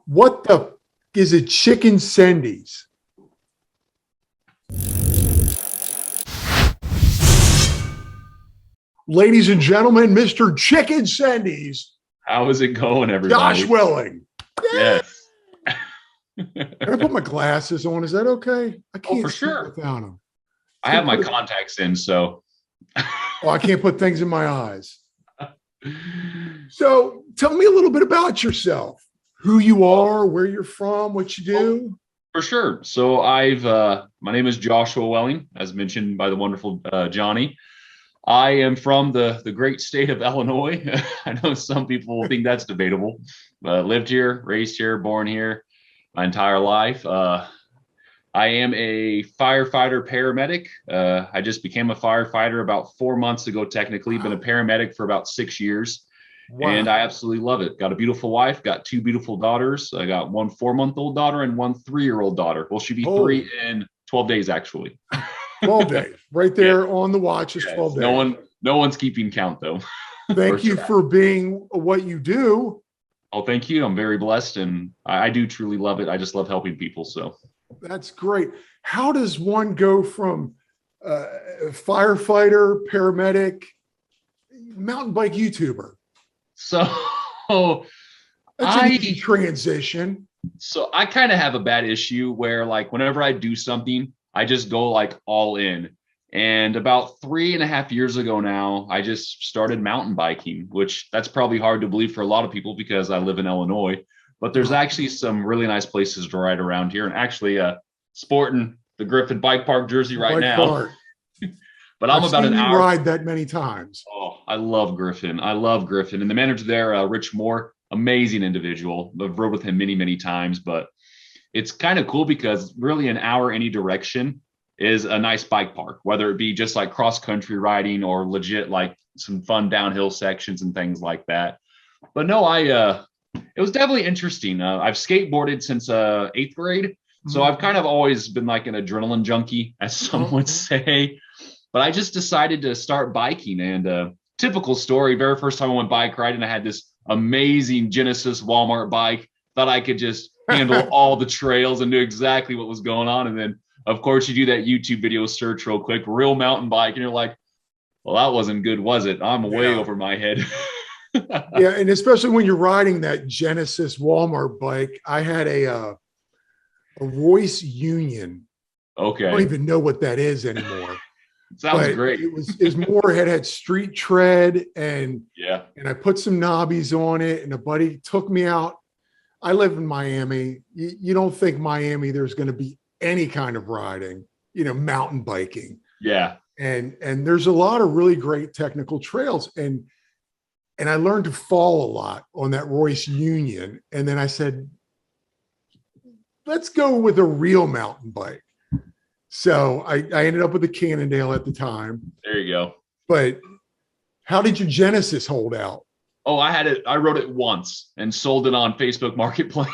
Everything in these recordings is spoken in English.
What the is it? Chicken Sendies. Ladies and gentlemen, Mr. Chicken Sendies, How is it going, Josh everybody? Welling. Yeah. Yes. Can I put my glasses on? Is that okay? I Oh, can't for see sure. without them. I have my contacts in, so. Oh, I can't put things in my eyes. So tell me a little bit about yourself, who you are, where you're from, what you do. For sure. So my name is Joshua Welling, as mentioned by the wonderful Johnny. I am from the great state of Illinois. I know some people will think that's debatable. Lived here, raised here, born here my entire life. I am a firefighter paramedic. I just became a firefighter about 4 months ago, technically. Been a paramedic for about 6 years. And I Wow. absolutely love it. Got a beautiful wife, got two beautiful daughters. I got one 4-month-old daughter and one 3-year-old daughter. Well, she'll be Holy 3 in 12 days, actually. 12 days. Right Yeah. there on the watch is Yes. 12 days. No one's keeping count though. For Thank you sure. for being what you do. Oh, thank you. I'm very blessed and I do truly love it. I just love helping people. So That's great. How does one go from firefighter, paramedic, mountain bike YouTuber? so That's an easy I transition. so I kind of have a bad issue where like whenever I do something, I just go like all in. And about 3.5 years ago now, I just started mountain biking, which that's probably hard to believe for a lot of people because I live in Illinois. But there's actually some really nice places to ride around here, and actually sporting the Griffin Bike Park jersey right Bike now. park. But I'm I've about seen an you hour. ride that many times. Oh, I love Griffin. I love Griffin. And the manager there, Rich Moore, amazing individual. I've rode with him many, many times, but it's kind of cool because really an hour any direction is a nice bike park, whether it be just like cross country riding or legit like some fun downhill sections and things like that. But no, it was definitely interesting. I've skateboarded since 8th grade. So Mhm. I've kind of always been like an adrenaline junkie, as some would Mhm. say. But I just decided to start biking. And typical story, very first time I went bike riding, I had this amazing Genesis Walmart bike. Thought I could just handle all the trails and knew exactly what was going on. And then, of course, you do that YouTube video search real quick, real mountain bike, and you're like, well, that wasn't good, was it? I'm way Yeah. over my head. Yeah. And especially when you're riding that Genesis Walmart bike, I had a Royce Union. I don't Okay. even know what that is anymore. Sounds But great. it was more had street tread Yeah. and I put some knobbies on it and a buddy took me out. I live in Miami. You don't think Miami there's going to be any kind of riding, mountain biking. Yeah. And there's a lot of really great technical trails and I learned to fall a lot on that Royce Union. And then I said, let's go with a real mountain bike. So I ended up with a Cannondale at the time. There you go. But how did your Genesis hold out? Oh, I had it. I wrote it once and sold it on Facebook Marketplace.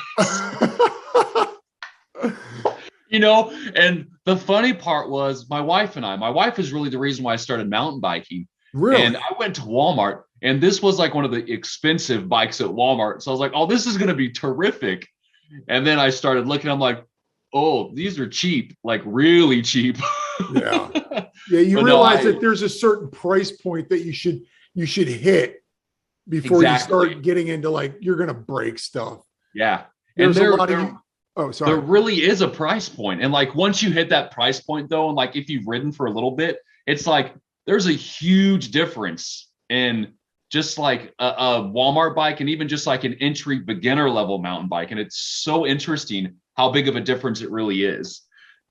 And the funny part was my wife is really the reason why I started mountain biking. Really? And I went to Walmart and this was like one of the expensive bikes at Walmart. So I was like, oh, this is going to be terrific. And then I started looking, I'm like, oh, these are cheap, like really cheap. Yeah. Yeah. You But realize that there's a certain price point that you should hit before you start getting into like, you're going to break stuff. Yeah. There's And a lot of, oh, sorry. there really is a price point. And like once you hit that price point though, and like if you've ridden for a little bit, it's like there's a huge difference in just like a Walmart bike and even just like an entry beginner level mountain bike. And it's so interesting how big of a difference it really is.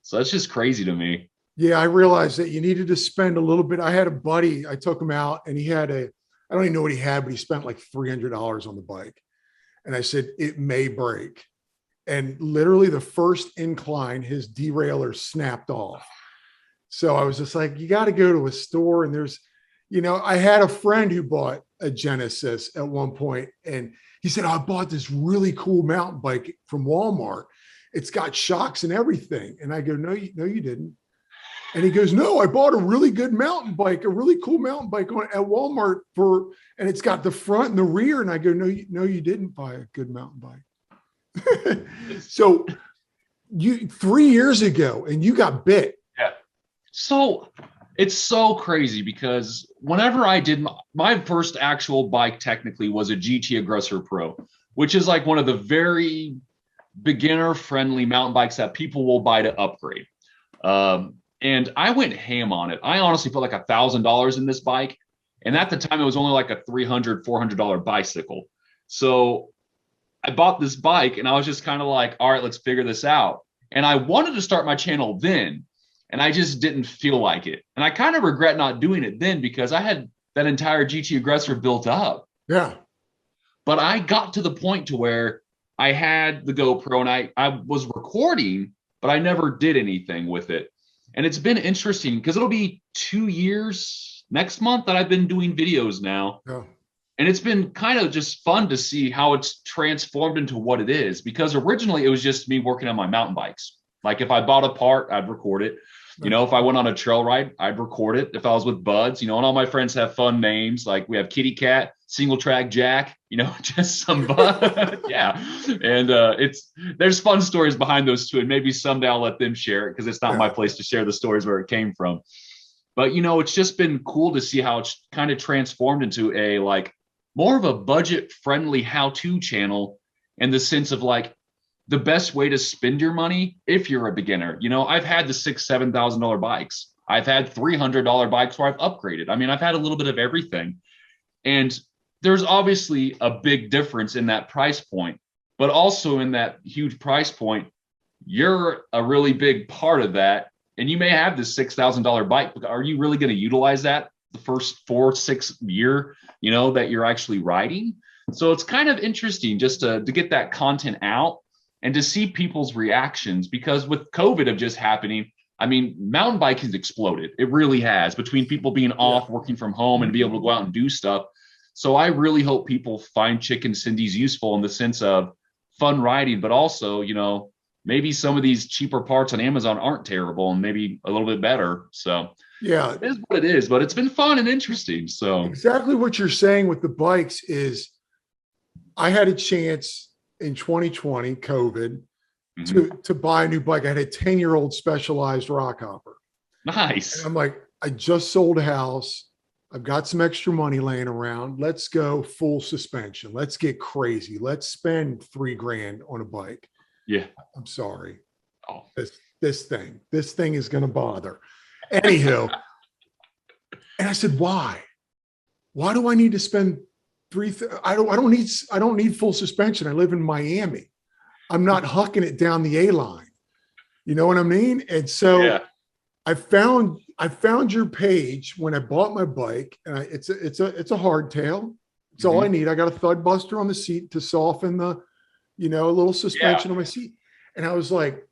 So that's just crazy to me. Yeah, I realized that you needed to spend a little bit. I had a buddy, I took him out and I don't even know what he had, but he spent like $300 on the bike. And I said, it may break. And literally the first incline, his derailleur snapped off. So I was just like, you got to go to a store. And I had a friend who bought a Genesis at one point, and he said, I bought this really cool mountain bike from Walmart. It's got shocks and everything. And I go, no, you didn't. And he goes, no, I bought a really good mountain bike, a really cool mountain bike at Walmart and it's got the front and the rear. And I go, no, you didn't buy a good mountain bike. So you 3 years ago and you got bit. Yeah. So it's so crazy because whenever I did my first actual bike technically was a GT Aggressor Pro, which is like one of the very beginner friendly mountain bikes that people will buy to upgrade. And I went ham on it. I honestly put like $1,000 in this bike. And at the time, it was only like a $300, $400 bicycle. So I bought this bike and I was just kind of like, all right, let's figure this out. And I wanted to start my channel then, and I just didn't feel like it. And I kind of regret not doing it then because I had that entire GT Aggressor built up. Yeah. But I got to the point to where I had the GoPro and I was recording, but I never did anything with it. And it's been interesting because it'll be 2 years next month that I've been doing videos now. Yeah. And it's been kind of just fun to see how it's transformed into what it is, because originally it was just me working on my mountain bikes. Like if I bought a part, I'd record it. You know, if I went on a trail ride, I'd record it. If I was with buds, you know, and all my friends have fun names. Like we have Kitty Cat, Single Track Jack, you know, just some bud. Yeah. And there's fun stories behind those two. And maybe someday I'll let them share it because it's not my place to share the stories where it came from. But, you know, it's just been cool to see how it's kind of transformed into a like more of a budget friendly how-to channel in the sense of like, the best way to spend your money if you're a beginner. You know, I've had the $6,000, $7,000 bikes. I've had $300 bikes where I've upgraded. I mean, I've had a little bit of everything. And there's obviously a big difference in that price point, but also in that huge price point, you're a really big part of that. And you may have this $6,000 bike, but are you really going to utilize that the first 4-6 year, you know, that you're actually riding? So it's kind of interesting just to get that content out and to see people's reactions, because with COVID of just happening, I mean, mountain biking has exploded. It really has, between people being off, working from home, and be able to go out and do stuff. So I really hope people find Chicken Sendies useful in the sense of fun riding, but also, you know, maybe some of these cheaper parts on Amazon aren't terrible and maybe a little bit better. So yeah, it is what it is, but it's been fun and interesting. So exactly what you're saying with the bikes is I had a chance in 2020, COVID, to buy a new bike. I had a 10-year-old Specialized rock hopper. Nice. And I'm like, I just sold a house. I've got some extra money laying around. Let's go full suspension. Let's get crazy. Let's spend $3,000 on a bike. Yeah. I'm sorry. Oh. This thing is going to bother. Anywho. And I said, why? Why do I need to spend I don't need full suspension. I live in Miami. I'm not hucking it down the A line. You know what I mean? And so I found your page when I bought my bike, and it's a hardtail. It's all I need. I got a thud buster on the seat to soften the, you know, a little suspension on my seat. And I was like,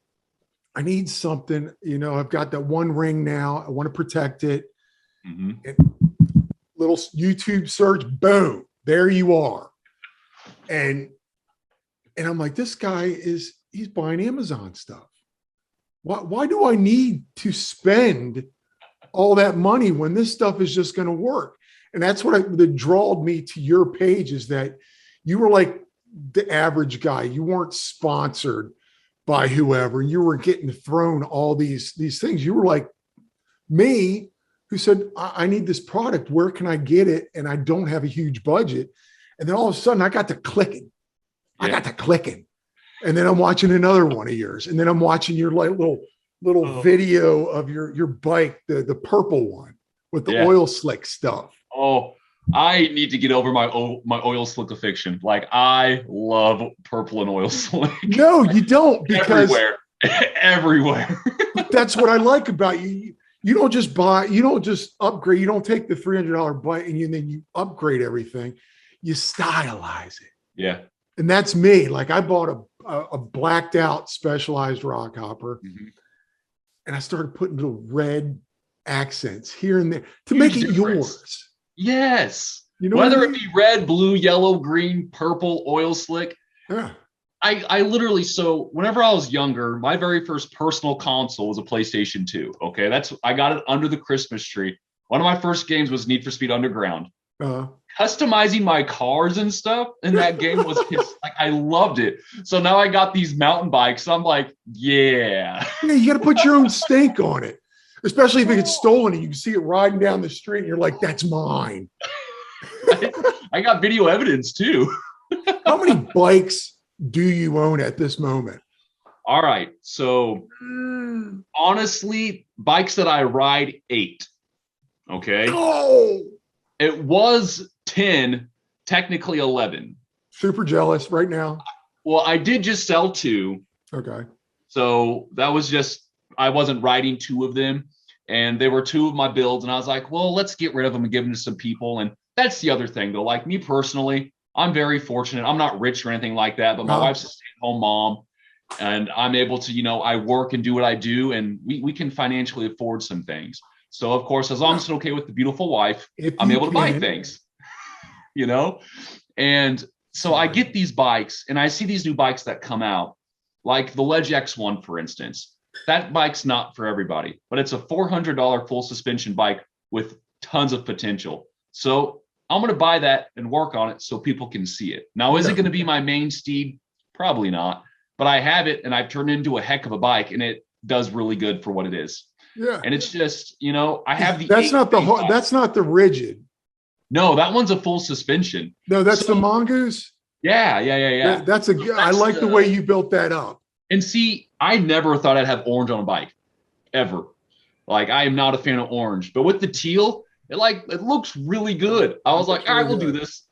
I need something, you know, I've got that one ring now. I want to protect it. And little YouTube search, boom. There you are. And I'm like, this guy he's buying Amazon stuff. Why do I need to spend all that money when this stuff is just going to work? And that's that drawed me to your page, is that you were like the average guy. You weren't sponsored by whoever. You were getting thrown all these things. You were like me, who said, I need this product. Where can I get it? And I don't have a huge budget. And then all of a sudden I got to clicking. I got to clicking. And then I'm watching another one of yours. And then I'm watching your like little video of your bike, the purple one with the oil slick stuff. Oh, I need to get over my oil slick addiction. Like, I love purple and oil slick. No, you don't, because everywhere. But that's what I like about you. You don't just upgrade. You don't take the $300 bike and then you upgrade everything. You stylize it. Yeah. And that's me. Like, I bought a blacked out Specialized rock hopper, and I started putting little red accents here and there to make it yours. Yes. You know, whether it be red, blue, yellow, green, purple, oil slick. Yeah. I literally, so whenever I was younger, my very first personal console was a PlayStation 2. Okay. I got it under the Christmas tree. One of my first games was Need for Speed Underground. customizing my cars and stuff in that game was like, I loved it. So now I got these mountain bikes. I'm like, yeah. Yeah, you got to put your own stink on it, especially if it gets stolen and you can see it riding down the street and you're like, that's mine. I got video evidence too. How many bikes do you own at this moment? All right. So honestly, bikes that I ride, 8. Okay. Oh, It was 10, technically 11. super jealous right now. Well, I did just sell 2. Okay. So that was just, I wasn't riding 2 of them. And they were 2 of my builds. And I was like, well, let's get rid of them and give them to some people. And that's the other thing, though. Like me personally, I'm very fortunate. I'm not rich or anything like that, but my wife's a stay-at-home mom. And I'm able to, I work and do what I do. And we can financially afford some things. So, of course, as long as it's okay with the beautiful wife, I'm able to buy things, And so I get these bikes and I see these new bikes that come out, like the Ledge X1, for instance. That bike's not for everybody, but it's a $400 full suspension bike with tons of potential. So I'm going to buy that and work on it so people can see it. Now, is it going to be my main steed? Probably not, but I have it and I've turned it into a heck of a bike and it does really good for what it is. Yeah. And it's just, I have the. That's not that's not the rigid. No, that one's a full suspension. No, that's the Mongoose. Yeah. That's I like the way you built that up. And see, I never thought I'd have orange on a bike, ever. Like, I am not a fan of orange, but with the teal, it looks really good. I was like, all right, we'll do this.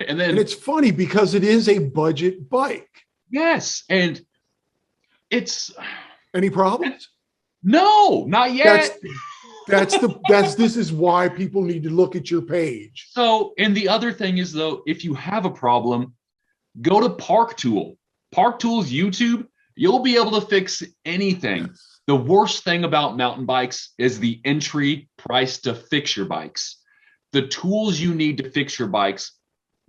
And it's funny because it is a budget bike. Yes, and it's. Any problems? No, not yet. This is why people need to look at your page. So, and the other thing is, though, if you have a problem, go to Park Tool. Park Tool's YouTube. You'll be able to fix anything. Yes. The worst thing about mountain bikes is the entry price to fix your bikes. The tools you need to fix your bikes,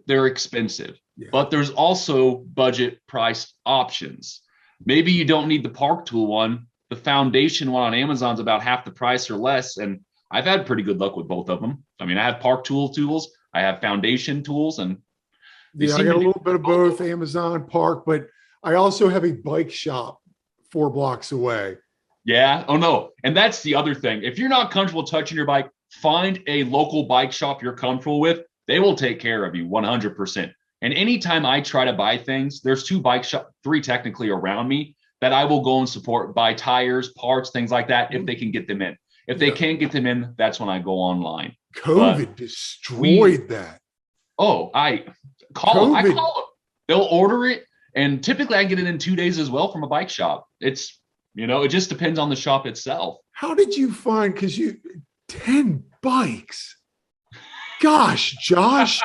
they're expensive, but there's also budget priced options. Maybe you don't need the Park Tool one. The foundation one on Amazon's about half the price or less. And I've had pretty good luck with both of them. I mean, I have Park Tool tools, I have foundation tools, and I got a little bit of both, Amazon, Park, but I also have a bike shop 4 blocks away. Yeah. Oh, no. And that's the other thing. If you're not comfortable touching your bike, find a local bike shop you're comfortable with. They will take care of you 100%. And anytime I try to buy things, there's 2 bike shop, 3 technically around me that I will go and support, buy tires, parts, things like that, if they can get them in. If they can't get them in, that's when I go online. COVID destroyed that. Oh, I call them. They'll order it. And typically I get it in 2 days as well from a bike shop. It's, it just depends on the shop itself. How did you find, 10 bikes? Gosh, Josh.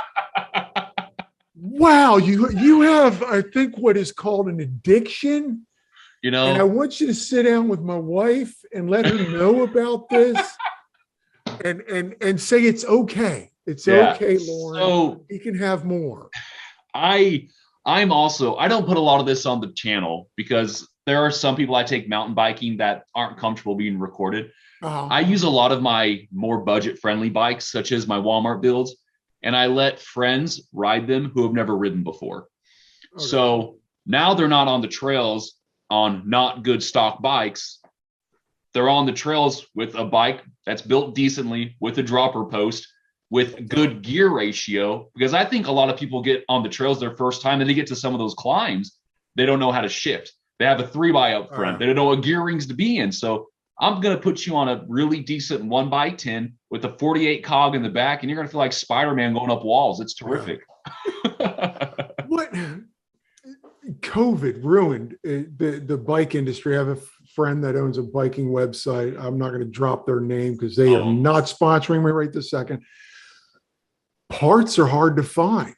Wow. You have, I think, what is called an addiction. And I want you to sit down with my wife and let her know about this and say it's okay. It's okay, Lauren. So he can have more. I'm also, I don't put a lot of this on the channel because there are some people I take mountain biking that aren't comfortable being recorded. I use a lot of my more budget friendly bikes, such as my Walmart builds, and I let friends ride them who have never ridden before. Okay. So now they're not on the trails on not good stock bikes. They're on the trails with a bike that's built decently with a dropper post, with good gear ratio, because I think a lot of people get on the trails their first time and they get to some of those climbs. They don't know how to shift. They have a 3x up front. They don't know what gear rings to be in. So I'm going to put you on a really decent 1x10 with a 48 cog in the back, and you're going to feel like Spider-Man going up walls. It's terrific. What? COVID ruined the bike industry. I have a friend that owns a biking website. I'm not going to drop their name because they are not sponsoring me right this second. Parts are hard to find.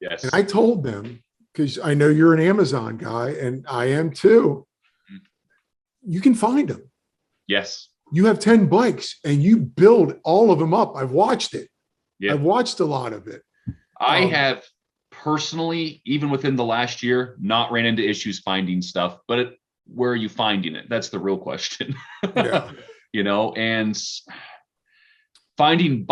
Yes. And I told them, because I know you're an Amazon guy and I am too, you can find them. Yes. You have 10 bikes and you build all of them up. I've watched it. Yeah. I've watched a lot of it. I have personally, even within the last year, not ran into issues finding stuff, but where are you finding it? That's the real question. Yeah. And finding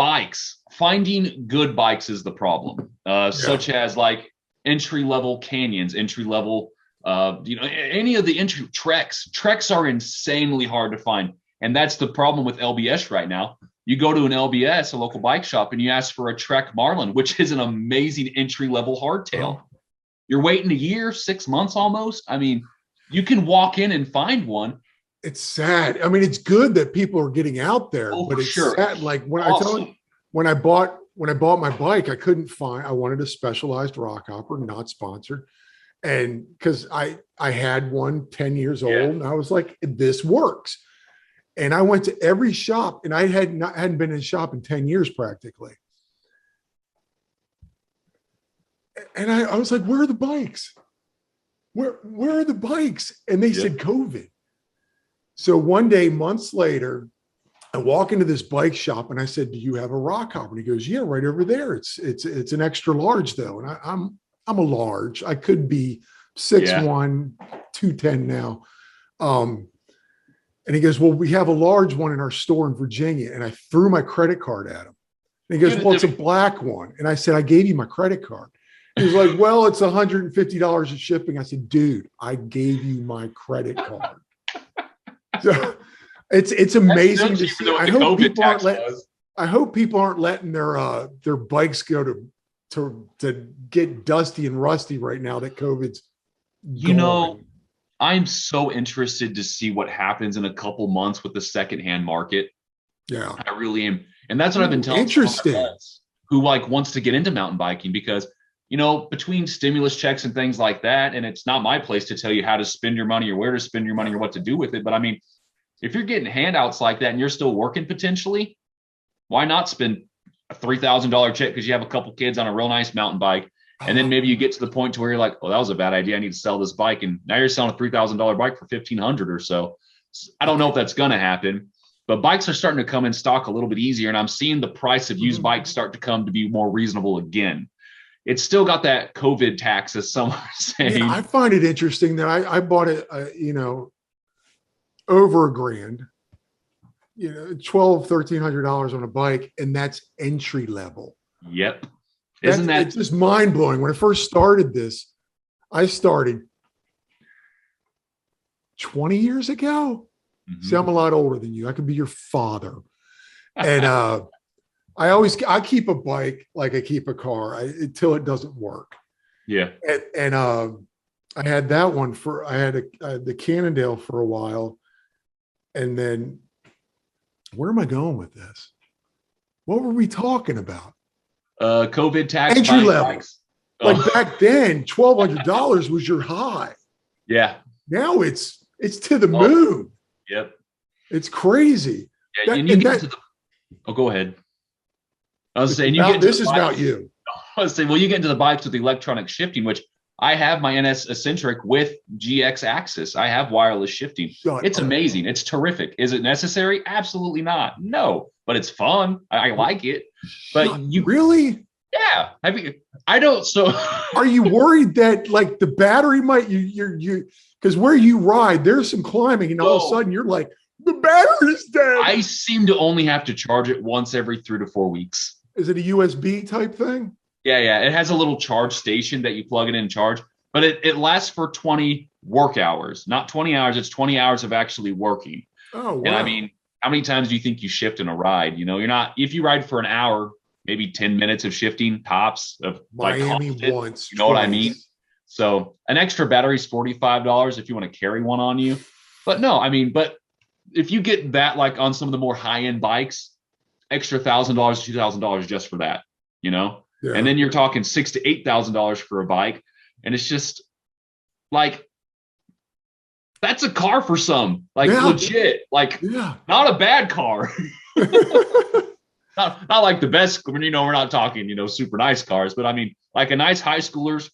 good bikes is the problem. Such as like entry level canyons, entry level, any of the entry treks. Treks are insanely hard to find. And that's the problem with LBS right now. You go to an LBS, a local bike shop, and you ask for a Trek Marlin, which is an amazing entry level hardtail. You're waiting a year, 6 months almost. I mean, you can walk in and find one. It's sad. I mean, it's good that people are getting out there, but it's sad. Like when I bought my bike, I couldn't find. I wanted a Specialized rock hopper, not sponsored, and because I had one 10 years old, and I was like, this works. And I went to every shop, and I hadn't been in a shop in 10 years practically. And I was like, where are the bikes? Where are the bikes? And they said COVID. So one day, months later, I walk into this bike shop and I said, do you have a rock hopper? And he goes, yeah, right over there. It's an extra large though. And I'm a large. I could be 6'1", 210 now. And he goes, well, we have a large one in our store in Virginia. And I threw my credit card at him. And he goes, well, it's a black one. And I said, I gave you my credit card. He was like, well, it's $150 of shipping. I said, dude, I gave you my credit card. So it's amazing to see. I hope people aren't letting their bikes go to get dusty and rusty right now that COVID's gone. I'm so interested to see what happens in a couple months with the secondhand market. Yeah, I really am. And that's what I've been telling interesting who wants to get into mountain biking, because between stimulus checks and things like that, and it's not my place to tell you how to spend your money or where to spend your money or what to do with it. But I mean, if you're getting handouts like that and you're still working potentially, why not spend a $3,000 check because you have a couple kids on a real nice mountain bike? And then maybe you get to the point to where you're like, oh, that was a bad idea. I need to sell this bike. And now you're selling a $3,000 bike for $1,500 or so. I don't know if that's going to happen, but bikes are starting to come in stock a little bit easier. And I'm seeing the price of used bikes start to come to be more reasonable again. It's still got that COVID tax, as some are saying. Yeah, I find it interesting that I bought it, over $1,000, $1,200-$1,300 on a bike. And that's entry level. Yep. It's just mind blowing. When I first started this, I started 20 years ago. See, I'm a lot older than you. I could be your father. And I keep a bike like I keep a car until it doesn't work. Yeah. And I had that one I had the Cannondale for a while. And then where am I going with this? What were we talking about? COVID tax entry level. Like back then, $1,200 was your high. Yeah. Now it's to the moon. Yep. It's crazy. Yeah, go ahead. I was saying this is about you. I was saying, well, you get into the bikes with the electronic shifting, which I have my NS Eccentric with GX Axis. I have wireless shifting. It's amazing. It's terrific. Is it necessary? Absolutely not. No, but it's fun. I like it. But you really? Yeah. I don't. So are you worried that like the battery might you because where you ride, there's some climbing and all of a sudden you're like, the battery's dead. I seem to only have to charge it once every 3 to 4 weeks. Is it a USB type thing? Yeah. It has a little charge station that you plug it in and charge, but it lasts for 20 work hours, not 20 hours. It's 20 hours of actually working. Oh, wow. And I mean, how many times do you think you shift in a ride? You're not, if you ride for an hour, maybe 10 minutes of shifting tops of Miami once. You know what I mean? So an extra battery is $45 if you want to carry one on you. But no, I mean, but if you get that, like on some of the more high-end bikes, extra $1,000, $2,000 just for that, Yeah. And then you're talking $6,000 to $8,000 for a bike. And it's just like, that's a car for some, legit, not a bad car. not like the best, we're not talking, super nice cars, but I mean, like a nice high schooler's,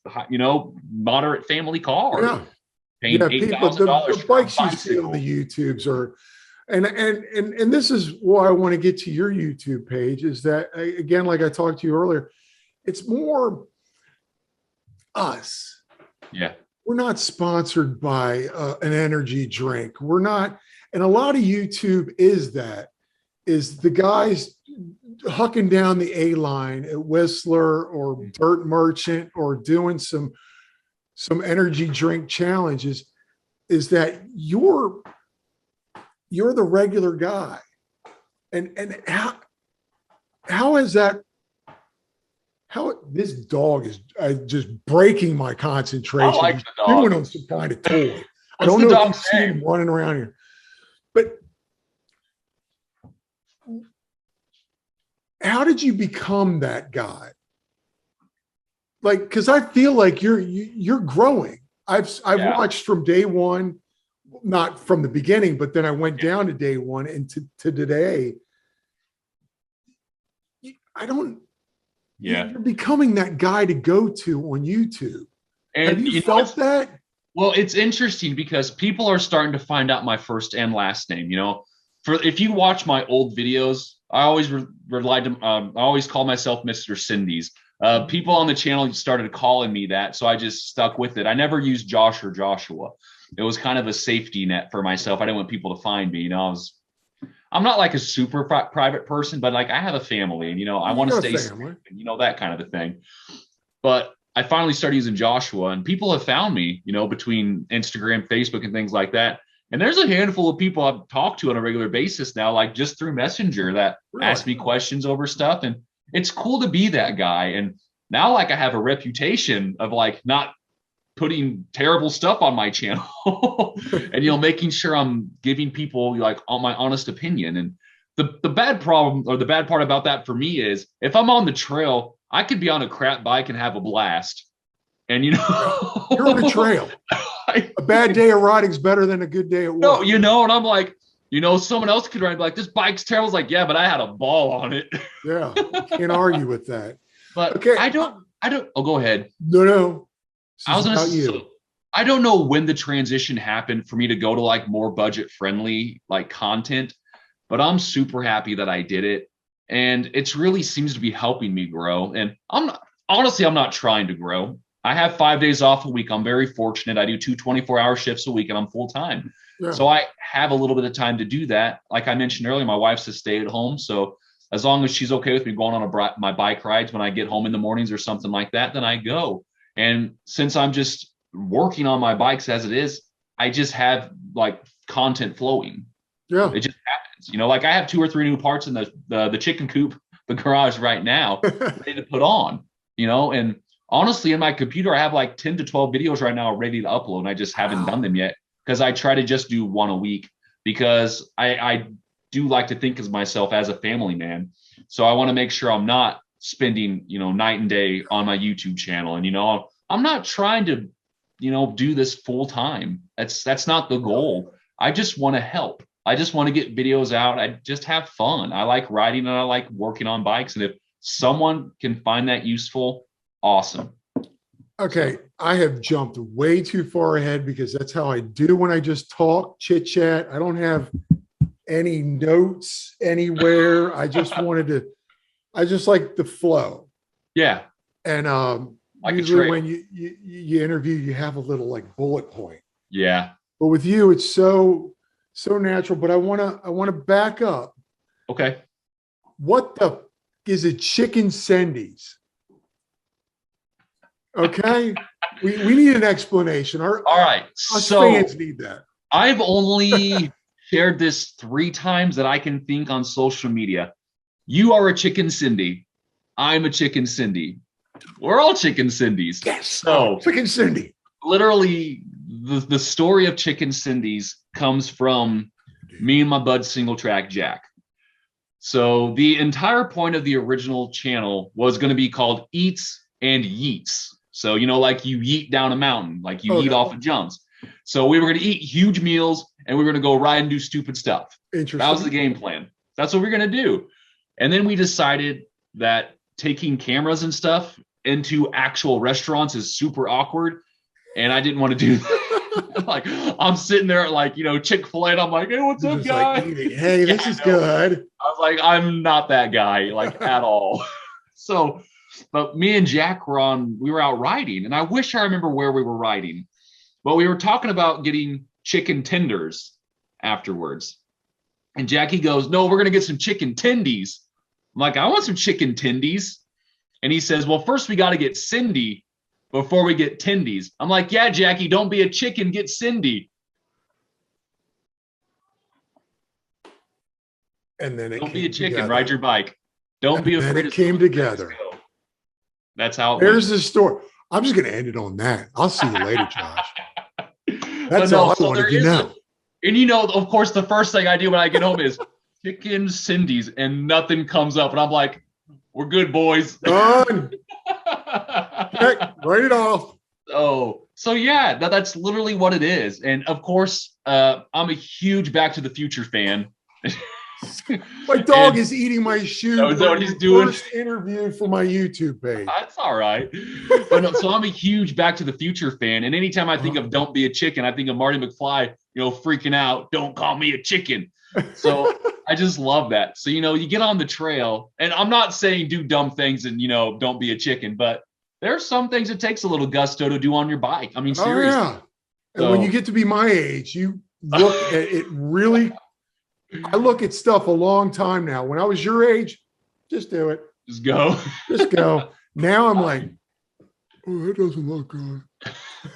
moderate family car. Yeah. Paying $8,000 the bikes you see on the YouTubes are, and this is why I want to get to your YouTube page, is that, again, like I talked to you earlier, it's more us. Yeah. We're not sponsored by an energy drink. We're not, and a lot of YouTube is the guys hucking down the A line at Whistler or Dirt Merchant or doing some energy drink challenges is that you're the regular guy. And how is that? How this dog is just breaking my concentration. I like He's the dog. doing on some kind of toy. I What's don't the know if dog's you've seen him running around here, but how did you become that guy? Like, because I feel like you're growing. I've watched from day one, not from the beginning, but then I went down to day one and to today. I don't. Yeah. You're becoming that guy to go to on YouTube. And have you felt that? Well, it's interesting because people are starting to find out my first and last name. If you watch my old videos, I always relied to. I always call myself Mr. Sendies. People on the channel started calling me that, so I just stuck with it. I never used Josh or Joshua. It was kind of a safety net for myself. I didn't want people to find me. I'm not like a super private person, but like I have a family, and I want to stay safe, and that kind of a thing. But I finally started using Joshua, and people have found me, between Instagram, Facebook, and things like that. And there's a handful of people I've talked to on a regular basis now, like just through Messenger, that ask me questions over stuff. And it's cool to be that guy. And now, like, I have a reputation of like not putting terrible stuff on my channel and, making sure I'm giving people like all my honest opinion. And the bad problem, or the bad part about that for me, is if I'm on the trail, I could be on a crap bike and have a blast. And you're on a trail. A bad day of riding is better than a good day at work. No, and I'm like, someone else could ride like, this bike's terrible. It's like, yeah, but I had a ball on it. Yeah, can't argue with that. But okay, I don't. Oh, go ahead. No. I was gonna say, I don't know when the transition happened for me to go to like more budget friendly like content, but I'm super happy that I did it, and it really seems to be helping me grow. And I'm not trying to grow. I have 5 days off a week. I'm very fortunate. I do 2 24-hour shifts a week, and I'm full time. Yeah. So I have a little bit of time to do that. Like I mentioned earlier, my wife's a stay at home, so as long as she's okay with me going on my bike rides when I get home in the mornings or something like that, then I go. And since I'm just working on my bikes as it is, I just have like content flowing. Yeah, it just happens. Like I have 2 or 3 new parts in the chicken coop, the garage right now, ready to put on. And honestly, in my computer, I have like 10 to 12 videos right now ready to upload, and I just haven't done them yet because I try to just do one a week because I do like to think of myself as a family man. So I want to make sure I'm not spending, night and day on my YouTube channel. And, I'm not trying to, do this full time. That's not the goal. I just want to help. I just want to get videos out. I just have fun. I like riding and I like working on bikes. And if someone can find that useful, awesome. Okay. I have jumped way too far ahead because that's how I do when I just talk, chit chat. I don't have any notes anywhere. I just like the flow. Yeah. And like usually when you interview, you have a little like bullet point. Yeah. But with you, it's so natural. But I wanna back up. Okay. What the is it? Chicken Sendies. Okay. we need an explanation. All right. So fans need that. I've only shared this 3 times that I can think on social media. You are a Chicken Cindy. I'm a Chicken Cindy. We're all Chicken Cindies. Yes. So Chicken Cindy. Literally, the story of Chicken Cindies comes from me and my bud Single Track Jack. So the entire point of the original channel was going to be called Eats and Yeets. So, like you yeet down a mountain, like you eat off of jumps. So we were going to eat huge meals and we were going to go ride and do stupid stuff. Interesting. That was the game plan. That's what we're going to do. And then we decided that taking cameras and stuff into actual restaurants is super awkward. And I didn't want to do that. Like, I'm sitting there at like, Chick-fil-A, and I'm like, hey, what's up, guy? Like, hey, this is good. I was like, I'm not that guy, like, at all. So, but me and Jack we were out riding, and I wish I remember where we were riding, but we were talking about getting chicken tenders afterwards. And Jackie goes, no, we're going to get some chicken tendies. I'm like, I want some chicken tendies. And he says, well, first we got to get Cindy before we get tendies. I'm like, yeah, Jackie, don't be a chicken, get Cindy. And then don't be a chicken, ride your bike. Don't be afraid. And it came together. That's how it There's the story. I'm just going to end it on that. I'll see you later, Josh. That's all I wanted to know. And you know, of course, the first thing I do when I get home is Chicken Sendies, and nothing comes up. And I'm like, we're good, boys. Done. Heck, write it off. So yeah, that's literally what it is. And of course, I'm a huge Back to the Future fan. My dog is eating my shoe. Is that what he's doing? First interview for my YouTube page. That's all right. But no, so I'm a huge Back to the Future fan. And anytime I think of Don't Be a Chicken, I think of Marty McFly, freaking out, don't call me a chicken. So I just love that. So, you get on the trail, and I'm not saying do dumb things and, don't be a chicken, but there are some things it takes a little gusto to do on your bike. I mean, seriously. Oh, yeah. And when you get to be my age, you look at it really. I look at stuff a long time now. When I was your age, just do it. Just go. Just go. Now I'm like, oh, it doesn't look good.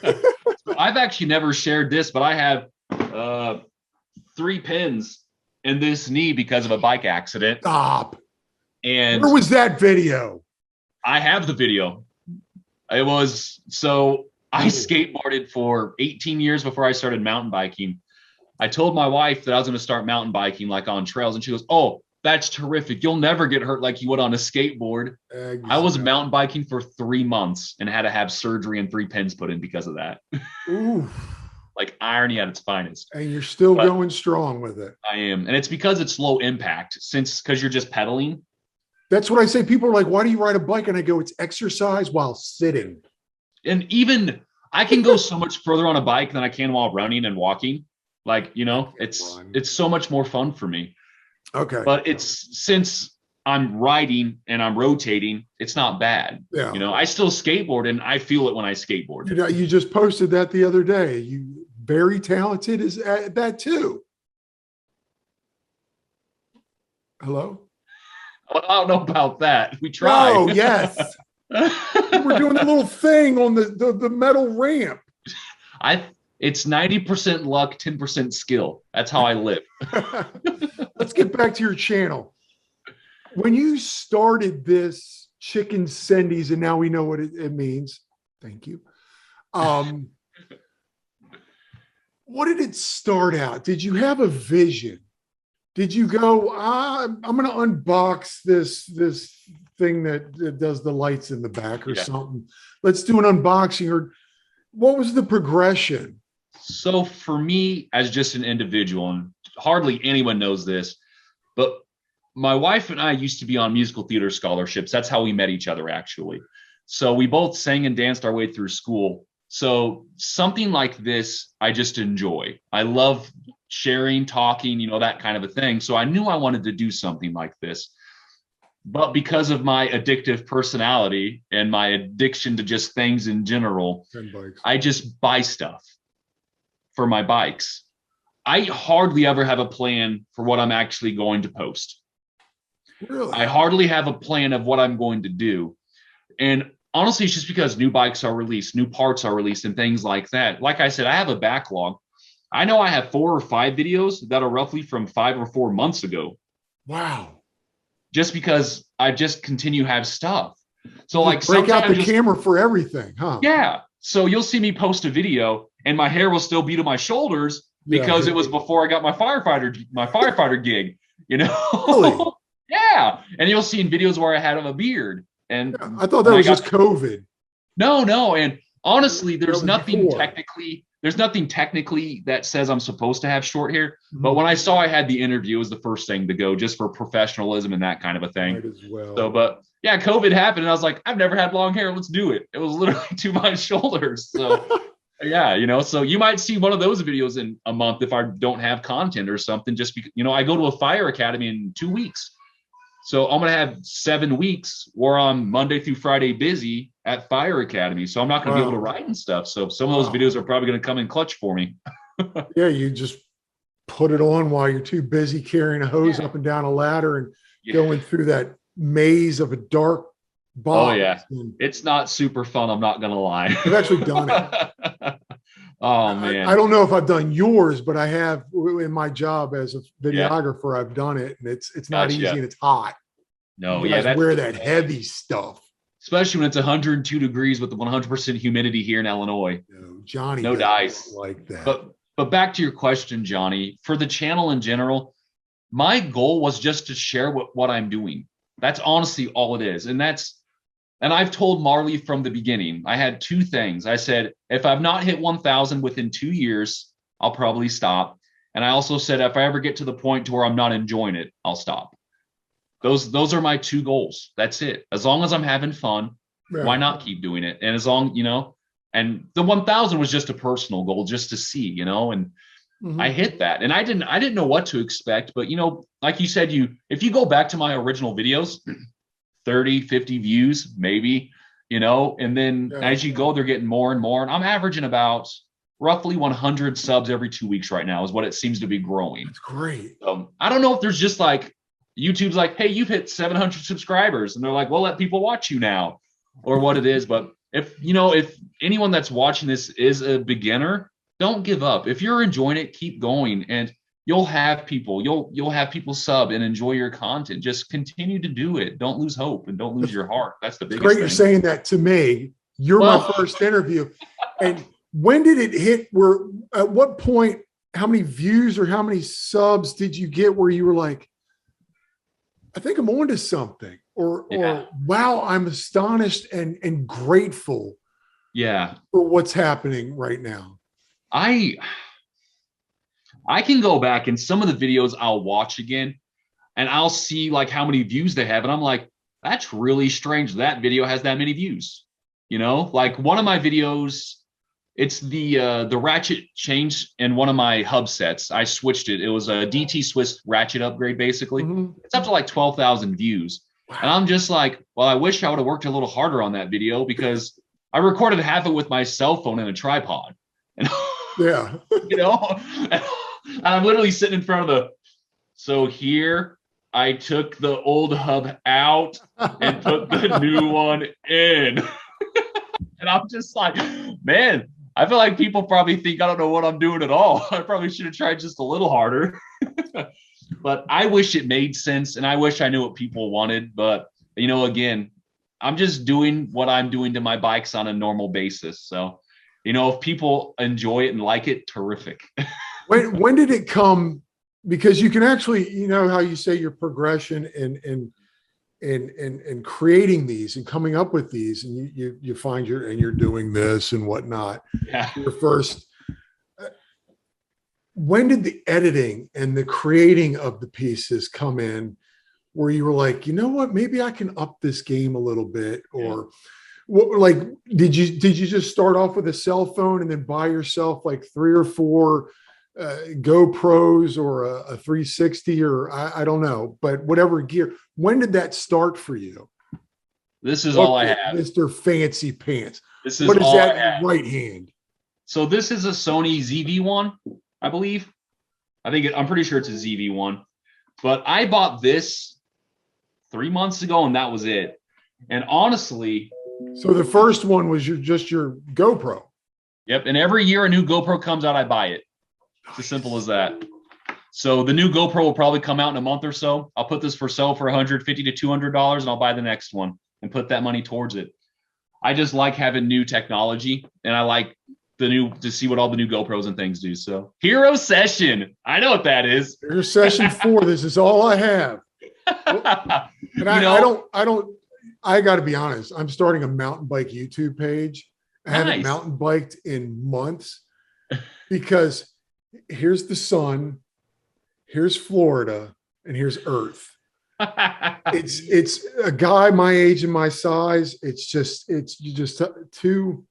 So I've actually never shared this, but I have 3 pins in this knee because of a bike accident. Stop. And where was that video? I have the video. I skateboarded for 18 years before I started mountain biking. I told my wife that I was going to start mountain biking, like on trails. And she goes, oh, that's terrific. You'll never get hurt like you would on a skateboard. Exactly. I was mountain biking for 3 months and had to have surgery and 3 pins put in because of that. Ooh. Like irony at its finest. And you're still going strong with it. I am. And it's because it's low impact because you're just pedaling. That's what I say. People are like, why do you ride a bike? And I go, it's exercise while sitting. And even I can go so much further on a bike than I can while running and walking. Like, it's so much more fun for me. Okay. But since I'm riding and I'm rotating, it's not bad. Yeah. I still skateboard and I feel it when I skateboard. You just posted that the other day. You very talented is at that too. Hello? Well, I don't know about that. We tried. Oh, yes. We're doing a little thing on the metal ramp. It's 90% luck, 10% skill. That's how I live. Let's get back to your channel. When you started this Chicken Sendies, and now we know what it means. Thank you. What did it start out? Did you have a vision? Did you go, I'm going to unbox this thing that does the lights in the back or something? Let's do an unboxing. Or what was the progression? So for me, as just an individual, and hardly anyone knows this, but my wife and I used to be on musical theater scholarships. That's how we met each other, actually. So we both sang and danced our way through school. So something like this, I just enjoy. I love sharing, talking, that kind of a thing. So I knew I wanted to do something like this. But because of my addictive personality and my addiction to just things in general, I just buy stuff for my bikes. I hardly ever have a plan for what I'm actually going to post. Really? I hardly have a plan of what I'm going to do. And honestly, it's just because new bikes are released, new parts are released, and things like that. Like I said, I have a backlog. I know I have 4 or 5 videos that are roughly from 5 or 4 months ago. Wow. Just because I just continue to have stuff. So you like break out the camera for everything, huh? Yeah. So you'll see me post a video and my hair will still be to my shoulders because it was before I got my firefighter gig, Really? Yeah. And you'll see in videos where I had a beard. And I thought that was just COVID. No. And honestly, there's nothing technically that says I'm supposed to have short hair. Mm-hmm. But when I saw I had the interview, it was the first thing to go just for professionalism and that kind of a thing. Might as well. So, but yeah, COVID happened and I was like, I've never had long hair. Let's do it. It was literally to my shoulders. So yeah, so you might see one of those videos in a month if I don't have content or something, just because, I go to a fire academy in 2 weeks. So I'm going to have 7 weeks where I'm Monday through Friday busy at Fire Academy. So I'm not going to be able to write and stuff. So some of those videos are probably going to come in clutch for me. Yeah, you just put it on while you're too busy carrying a hose up and down a ladder and going through that maze of a dark Oh box. yeah. And It's not super fun. I'm not going to lie. I've actually done it. Oh I man. don't know if I've done yours, but I have in my job as a Yeah. videographer. I've done it, and it's not easy Gotcha. and it's hot. No, You yeah, guys that's wear the that best. heavy stuff. Especially when it's 102 degrees with the 100% humidity here in Illinois. No, Johnny No does not dice. like that. But back to your question, Johnny, for the channel in general, my goal was just to share what I'm doing. That's honestly all it is. And I've told Marley from the beginning, I had two things. I said, if I've not hit 1,000 within 2 years, I'll probably stop. And I also said, if I ever get to the point to where I'm not enjoying it, I'll stop. Those are my two goals. That's it. As long as I'm having fun, why Yeah. not keep doing it? And as long, and the 1,000 was just a personal goal just to see, and I Mhm. hit that. And I didn't know what to expect, but like you said, if you go back to my original videos, 30, 50 views, maybe, and then Yeah. as you go, they're getting more and more. And I'm averaging about roughly 100 subs every 2 weeks right now is what it seems to be growing. That's great. I don't know if there's just like YouTube's like, hey, you've hit 700 subscribers, and they're like, well, let people watch you now, or what it is. But if anyone that's watching this is a beginner, don't give up. If you're enjoying it, keep going, and you'll have people sub and enjoy your content. Just continue to do it. Don't lose hope and don't lose your heart. That's the It's biggest great thing. you're saying that to me. You're my Well, first interview. And when did it hit at what point, how many views or how many subs did you get where you were like, I think I'm onto something, or yeah, wow, I'm astonished and grateful yeah. for what's happening right now? I I can go back and some of the videos I'll watch again and I'll see like how many views they have. And I'm like, that's really strange. That video has that many views. Like one of my videos, it's the ratchet change in one of my hub sets. I switched it. It was a DT Swiss ratchet upgrade, basically. Mhm. It's up to like 12,000 views. And Wow. I'm just like, well, I wish I would have worked a little harder on that video because I recorded half it with my cell phone and a tripod. And Yeah. you know, and I'm literally sitting in front of so here I took the old hub out and put the new one in. And I'm just like, man, I feel like people probably think I don't know what I'm doing at all. I probably should have tried just a little harder. But I wish it made sense and I wish I knew what people wanted. But, again, I'm just doing what I'm doing to my bikes on a normal basis. So, if people enjoy it and like it, terrific. When did it come? Because you can actually, how you say your progression in creating these and coming up with these, and you find you're doing this and whatnot. Yeah. Your first. When did the editing and the creating of the pieces come in, where you were like, you know what, maybe I can up this game a little bit, or what? Like, did you just start off with a cell phone and then buy yourself like 3 or 4 GoPros or a 360, or I don't know, but whatever gear? When did that start for you? This is all I have. Mr. Fancy Pants. This is What is all that I have. right hand? So this is a Sony ZV-1, I believe. I'm pretty sure it's a ZV-1. But I bought this 3 months ago and that was it. And honestly, so the first one was just your GoPro. Yep. And every year a new GoPro comes out, I buy it. It's as simple as that. So the new GoPro will probably come out in a month or so. I'll put this for sale for $150 to $200 and I'll buy the next one and put that money towards it. I just like having new technology and I like to see what all the new GoPros and things do. So Hero Session. I know what that is. Here's session 4. This is all I have. And I got to be honest. I'm starting a mountain bike YouTube page. I haven't mountain biked in months because here's the sun, here's Florida, and here's Earth. It's a guy my age and my size. It's just two,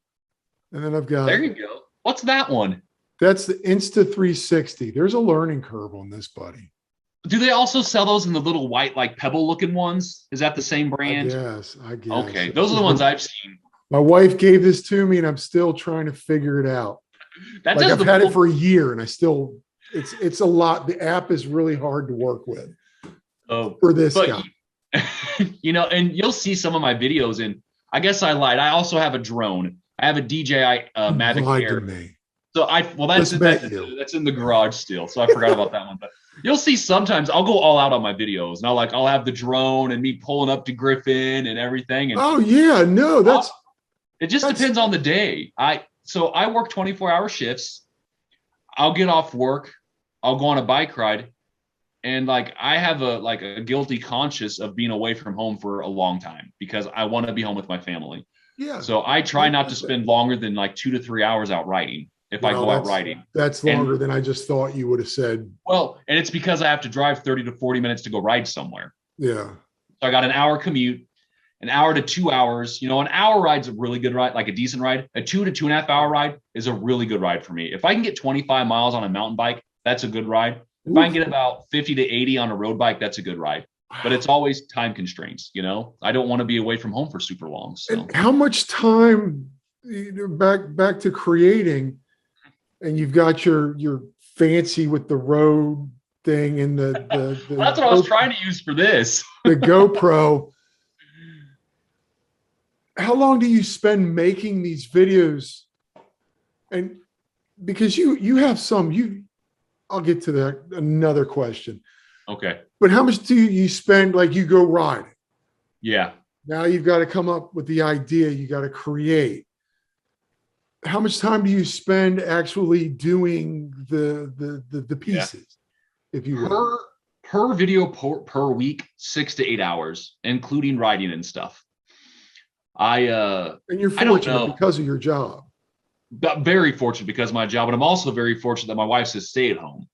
and then I've got. There you go. What's that one? That's the Insta 360. There's a learning curve on this, buddy. Do they also sell those in the little white, like pebble looking ones? Is that the same brand? I guess. Okay. Those are the ones I've seen. My wife gave this to me and I'm still trying to figure it out. I've had it for a year and it's a lot. The app is really hard to work with for this guy. And you'll see some of my videos, and I guess I lied. I also have a drone. I have a DJI You Mavic lied to Air. me. So Just met you. that's in the garage still. So I forgot about that one. But you'll see sometimes I'll go all out on my videos. And I'll have the drone and me pulling up to Griffin and everything. And Oh yeah, no, it just that's depends on the day. I work 24-hour shifts. I'll get off work. I'll go on a bike ride. And like I have a guilty conscience of being away from home for a long time because I want to be home with my family. yeah. So I try not to spend longer than like 2 to 3 hours out riding if I go out riding. That's longer than I just thought you would have said. Well, and it's because I have to drive 30 to 40 minutes to go ride somewhere. Yeah. So I got an hour commute, an hour to 2 hours. An hour ride's a really good ride, like a decent ride. A 2 to 2.5 hour ride is a really good ride for me. If I can get 25 miles on a mountain bike, that's a good ride. If I can get about 50 to 80 on a road bike, that's a good ride. But it's always time constraints. I don't want to be away from home for super long. So. And how much time back to creating, and you've got your fancy with the road thing and the well, that's what I was trying to use for this. The GoPro. How long do you spend making these videos? And because you have I'll get to that, another question. Okay. But how much do you spend, like you go riding? Yeah. Now you've got to come up with the idea, you got to create. How much time do you spend actually doing the pieces, if you will? Per video per week, 6 to 8 hours, including writing and stuff. And you're fortunate because of your job. Very fortunate because of my job, but I'm also very fortunate that my wife's a stay-at-home.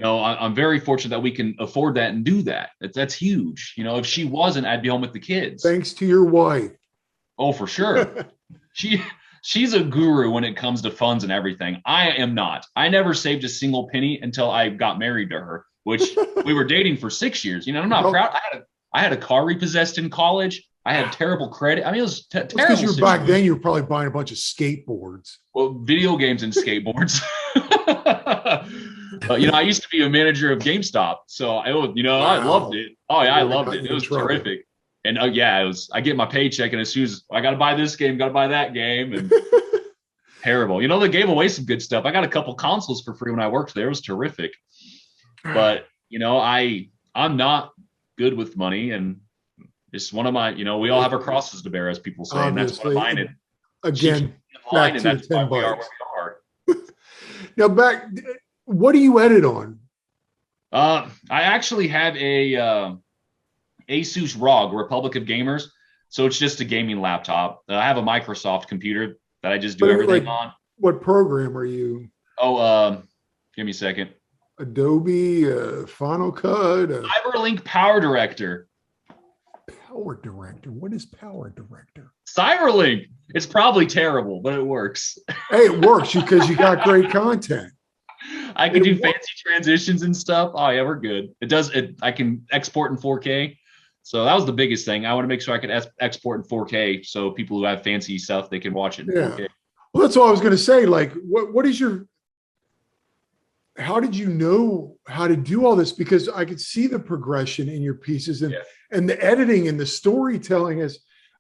I'm very fortunate that we can afford that and do that. That's huge. If she wasn't, I'd be home with the kids. Thanks to your wife. Oh, for sure. She's a guru when it comes to funds and everything. I am not. I never saved a single penny until I got married to her, which we were dating for 6 years. I'm not proud. I had a car repossessed in college. I had terrible credit. I mean, it was terrible. Because you're back then, you were probably buying a bunch of skateboards. Well, video games and skateboards. I used to be a manager of GameStop, so I loved it. Oh yeah, I loved it. It was terrific. And I get my paycheck, and as soon as I got to buy this game, got to buy that game, and terrible. They gave away some good stuff. I got a couple consoles for free when I worked there. It was terrific. But I'm not good with money, and it's one of my. We all have our crosses to bear, as people say, and that's what I'm in. Again, back to that's 10 why bucks. we are. Now what do you edit on? I actually have a Asus ROG, Republic of Gamers. So it's just a gaming laptop. I have a Microsoft computer that I just do everything on. What program are you? Oh, give me a second. Adobe, Final Cut, Cyberlink Power Director. Power Director. What is Power Director? Cyberlink. It's probably terrible, but it works. Hey, it works because you got great content. I can do fancy transitions and stuff. Oh yeah, we're good. It does it. I can export in 4K. So that was the biggest thing. I want to make sure I could export in 4K so people who have fancy stuff, they can watch it in 4K. Well, that's all I was going to say. Like, how did you know how to do all this? Because I could see the progression in your pieces and the editing and the storytelling.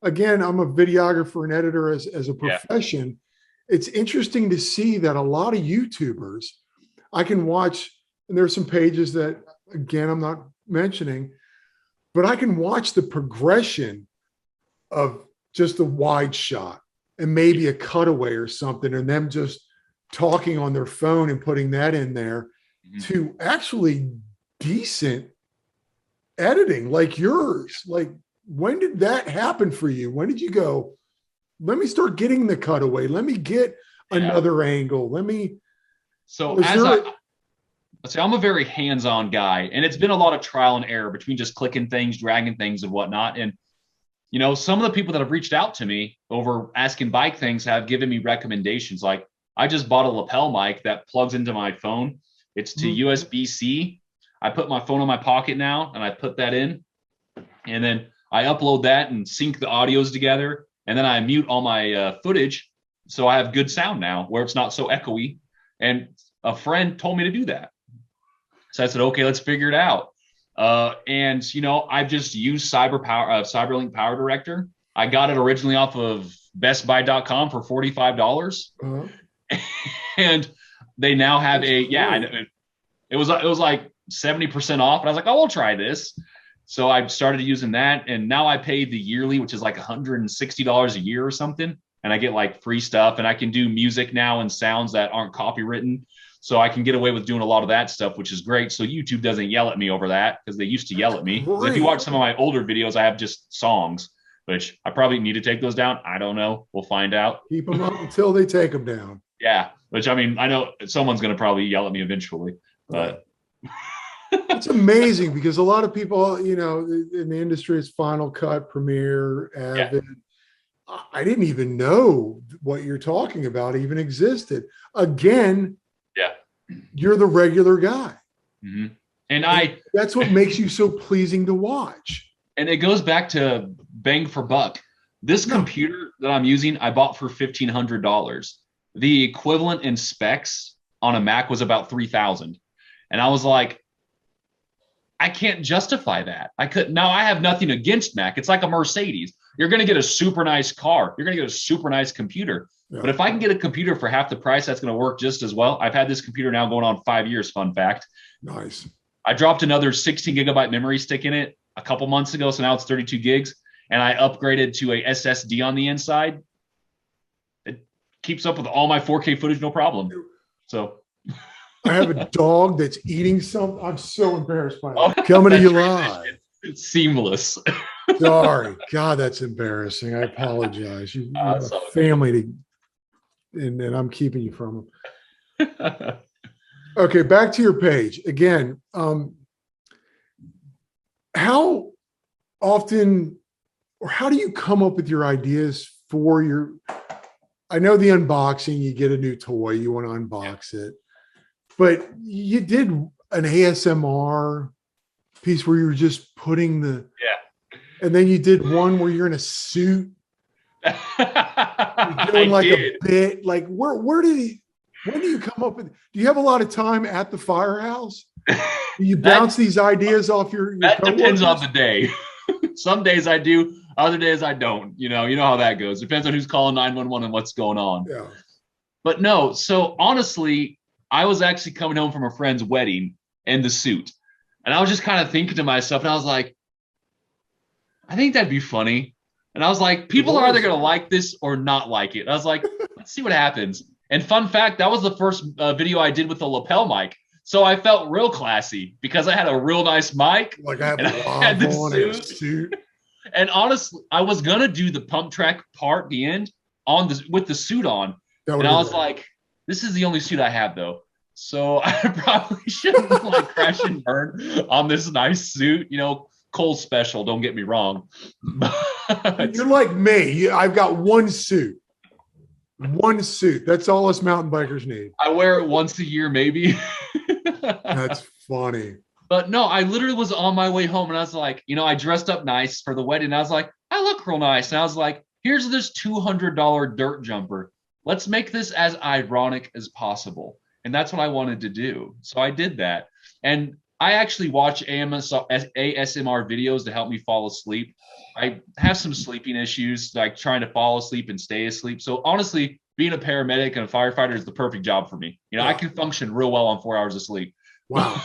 Again, I'm a videographer and editor as a profession. It's interesting to see that a lot of YouTubers I can watch, and there's some pages that, again, I'm not mentioning, but I can watch the progression of just a wide shot and maybe a cutaway or something, and them just talking on their phone and putting that in there to actually decent editing like yours. Like, when did that happen for you? When did you go, let me start getting the cutaway? Let me get another angle. I'm a very hands-on guy, and it's been a lot of trial and error between just clicking things, dragging things and whatnot. And, some of the people that have reached out to me over asking bike things have given me recommendations. Like, I just bought a lapel mic that plugs into my phone. It's to USB-C. I put my phone in my pocket now, and I put that in, and then I upload that and sync the audios together. And then I mute all my footage. So I have good sound now where it's not so echoey. And a friend told me to do that. So I said, okay, let's figure it out. And I've just used CyberLink Power Director. I got it originally off of BestBuy.com for $45. Uh-huh. And they now have it was like 70% off. And I was like, oh, I'll try this. So I started using that. And now I pay the yearly, which is like $160 a year or something. And I get like free stuff, and I can do music now and sounds that aren't copywritten. So I can get away with doing a lot of that stuff, which is great. So YouTube doesn't yell at me over that, because they used to yell at me. If you watch some of my older videos, I have just songs, which I probably need to take those down. I don't know. We'll find out. Keep them up until they take them down. Yeah. Which, I mean, I know someone's going to probably yell at me eventually, but it's amazing because a lot of people, in the industry, it's Final Cut, Premiere, Avid. Yeah. I didn't even know what you're talking about even existed. Again, yeah, you're the regular guy. Mm-hmm. And that's what makes you so pleasing to watch. And it goes back to bang for buck. This computer that I'm using, I bought for $1,500. The equivalent in specs on a Mac was about $3,000. And I was like, I can't justify that. Now I have nothing against Mac. It's like a Mercedes. You're going to get a super nice car. You're going to get a super nice computer. Yeah. But if I can get a computer for half the price, that's going to work just as well. I've had this computer now going on 5 years, fun fact. Nice. I dropped another 16 gigabyte memory stick in it a couple months ago. So now it's 32 gigs. And I upgraded to a SSD on the inside. It keeps up with all my 4K footage, no problem. So I have a dog that's eating something. I'm so embarrassed by that. Coming to you live. It's seamless. Sorry. God, that's embarrassing. I apologize. You have a family and I'm keeping you from them. Okay, back to your page. Again, how often or how do you come up with your ideas for your, I know the unboxing, you get a new toy, you want to unbox it, but you did an ASMR piece where you were just putting and then you did one where you're in a suit. You're doing like a bit. Like when do you come up with? Do you have a lot of time at the firehouse? Do you bounce these ideas off your that depends on the day. Some days I do, other days I don't. You know how that goes. Depends on who's calling 911 and what's going on. Yeah. But no, so honestly, I was actually coming home from a friend's wedding in the suit. And I was just kind of thinking to myself, and I was like, I think that'd be funny. And I was like, people are either going to like this or not like it. I was like, let's see what happens. And fun fact, that was the first video I did with the lapel mic. So I felt real classy because I had a real nice mic. Like I had the suit. And honestly, I was going to do the pump track part at the end with the suit on. And I was like, this is the only suit I have though. So I probably shouldn't like crash and burn on this nice suit, Kohl's special, don't get me wrong. You're like me. I've got one suit. One suit. That's all us mountain bikers need. I wear it once a year, maybe. That's funny. But no, I literally was on my way home and I was like, I dressed up nice for the wedding. And I was like, I look real nice. And I was like, here's this $200 dirt jumper. Let's make this as ironic as possible. And that's what I wanted to do. So I did that. And I actually watch ASMR videos to help me fall asleep. I have some sleeping issues, like trying to fall asleep and stay asleep. So honestly, being a paramedic and a firefighter is the perfect job for me. I can function real well on 4 hours of sleep. Wow.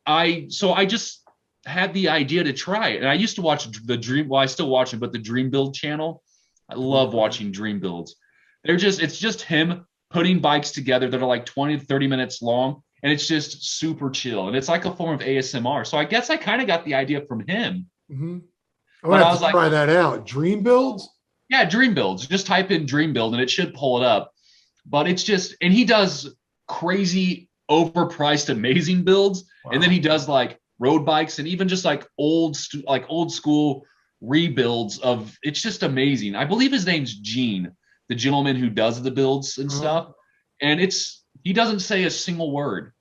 I just had the idea to try it. And I used to watch I still watch it, but the Dream Build channel. I love watching Dream Builds. It's just him putting bikes together that are like 20 to 30 minutes long. And it's just super chill. And it's like a form of ASMR. So I guess I kind of got the idea from him. Mm-hmm. I was like, try that out. Dream Builds? Yeah, Dream Builds. Just type in Dream Build and it should pull it up. But it's just, and he does crazy, overpriced, amazing builds. Wow. And then he does like road bikes and even just like old school rebuilds of, it's just amazing. I believe his name's Gene, the gentleman who does the builds and stuff. And he doesn't say a single word.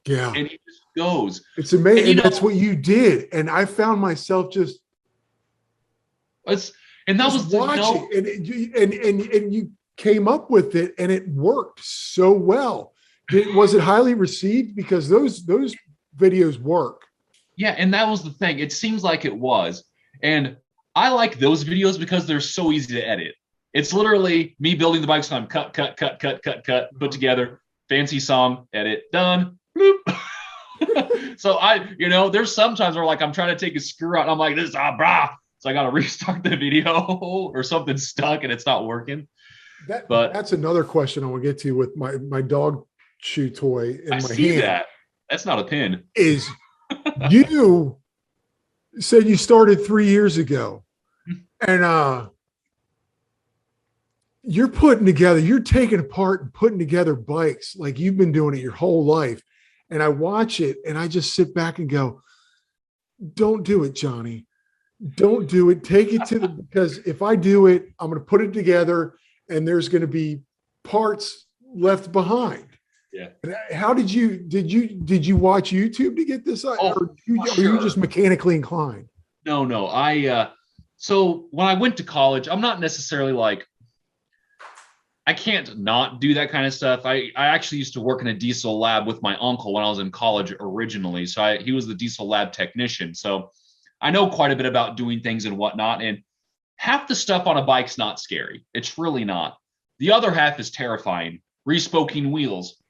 Yeah. And he just goes. It's amazing. And that's what you did. And I found myself just watching. And you came up with it and it worked so well. Was it highly received? Because those videos work. Yeah, and that was the thing. It seems like it was. And I like those videos because they're so easy to edit. It's literally me building the bike song, cut, cut, cut, cut, cut, cut, put together, fancy song, edit, done. Bloop. So there's sometimes where like I'm trying to take a screw out and I'm like, this brah. So I gotta restart the video or something stuck and it's not working. That's another question I want to get to with my dog chew toy in I my see hand. that. That's not a pin. Is you said you started 3 years ago, and you're taking apart and putting together bikes like you've been doing it your whole life. And I watch it and I just sit back and go, don't do it, Johnny. Don't do it. Take it because if I do it, I'm going to put it together and there's going to be parts left behind. Yeah. How did you watch YouTube to get this? Or you just mechanically inclined? No. So when I went to college, I'm not necessarily like, I can't not do that kind of stuff. I actually used to work in a diesel lab with my uncle when I was in college originally. So he was the diesel lab technician. So I know quite a bit about doing things and whatnot. And half the stuff on a bike's not scary. It's really not. The other half is terrifying. Respoking wheels.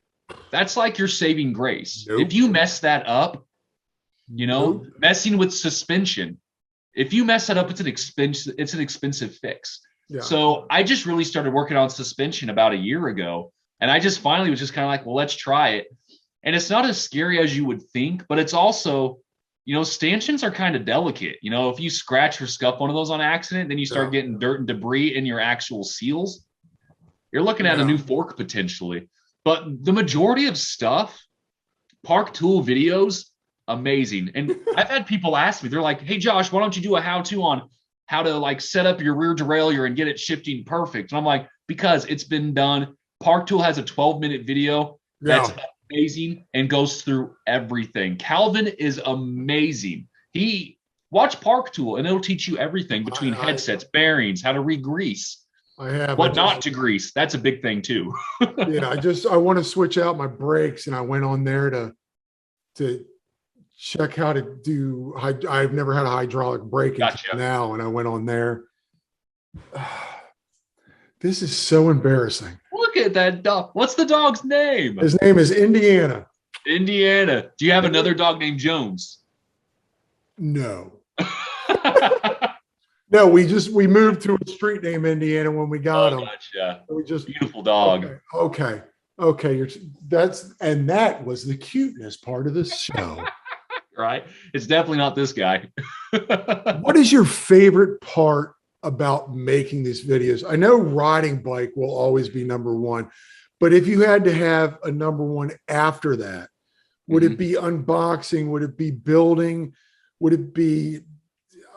That's like your saving grace. Nope. If you mess that up, Nope. messing with suspension, if you mess that up, it's an expensive fix. Yeah. So I just really started working on suspension about a year ago. And I just finally was just kind of like, well, let's try it. And it's not as scary as you would think, but it's also, stanchions are kind of delicate. If you scratch or scuff one of those on accident, then you start getting dirt and debris in your actual seals. You're looking at a new fork potentially. But the majority of stuff, Park Tool videos, amazing. And I've had people ask me, they're like, hey, Josh, why don't you do a how-to on how to like set up your rear derailleur and get it shifting perfect? And I'm like, because it's been done. Park Tool has a 12-minute video that's amazing and goes through everything. Calvin is amazing. Watch Park Tool and it'll teach you everything between headsets, bearings, how to re-grease. Not to grease. That's a big thing too. Yeah, I want to switch out my brakes, and I went on there to check how to do. I've never had a hydraulic brake until now, and I went on there. This is so embarrassing. Look at that dog. What's the dog's name? His name is Indiana. Indiana. Do you have another dog named Jones? No. No, we moved to a street named Indiana when we got him. Gotcha. We just beautiful dog. Okay. That was the cuteness part of this show. Right? It's definitely not this guy. What is your favorite part about making these videos? I know riding bike will always be number one, but if you had to have a number one after that, would it be unboxing? Would it be building? Would it be,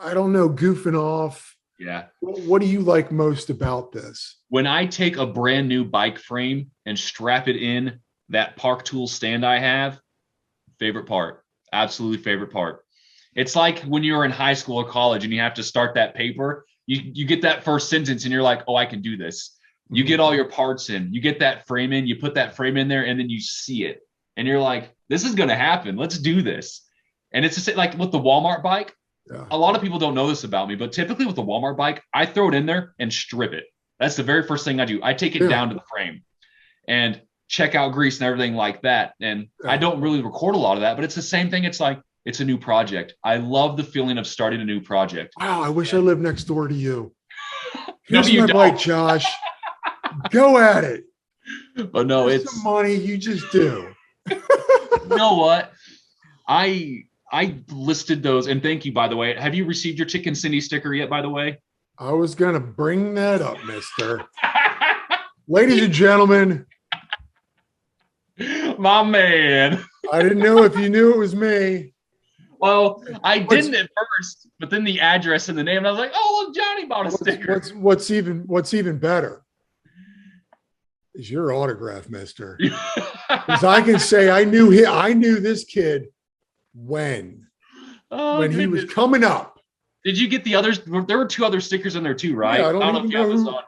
I don't know, goofing off? Yeah. What do you like most about this? When I take a brand new bike frame and strap it in that Park Tool stand I have, favorite part, absolutely favorite part. It's like when you're in high school or college and you have to start that paper, you get that first sentence and you're like, oh, I can do this. You get all your parts in, you get that frame in, you put that frame in there, and then you see it. And you're like, this is going to happen. Let's do this. And it's just like with the Walmart bike. Yeah. A lot of people don't know this about me, but typically with the Walmart bike, I throw it in there and strip it. That's the very first thing I do. I take it down to the frame and check out grease and everything like that. And I don't really record a lot of that, but it's the same thing. It's like, it's a new project. I love the feeling of starting a new project. Wow, I wish I lived next door to you. Here's my bike, Josh. Go at it. But no, it's some money. You just do. You know what? I listed those, and thank you, by the way. Have you received your Chicken Sendies sticker yet, by the way? I was going to bring that up, mister. Ladies and gentlemen. My man. I didn't know if you knew it was me. Well, I didn't at first, but then the address and the name, and I was like, oh, look, Johnny bought a sticker. What's even better is your autograph, mister. Because I can say I knew this kid when he was coming up. Did you get the others? There were 2 other stickers in there too, right? Yeah, I don't know if you have this on you.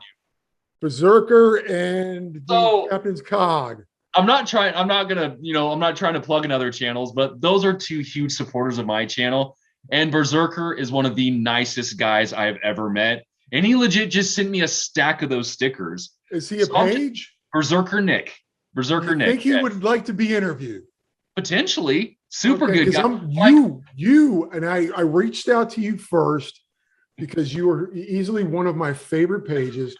Berserker and the Captain's Cog. I'm not trying to plug in other channels, but those are two huge supporters of my channel. And Berserker is one of the nicest guys I have ever met. And he legit just sent me a stack of those stickers. Is he a page? Berserker Nick. Berserker Nick. I think he would like to be interviewed. Potentially. Super good guy. You and I reached out to you first because you were easily one of my favorite pages.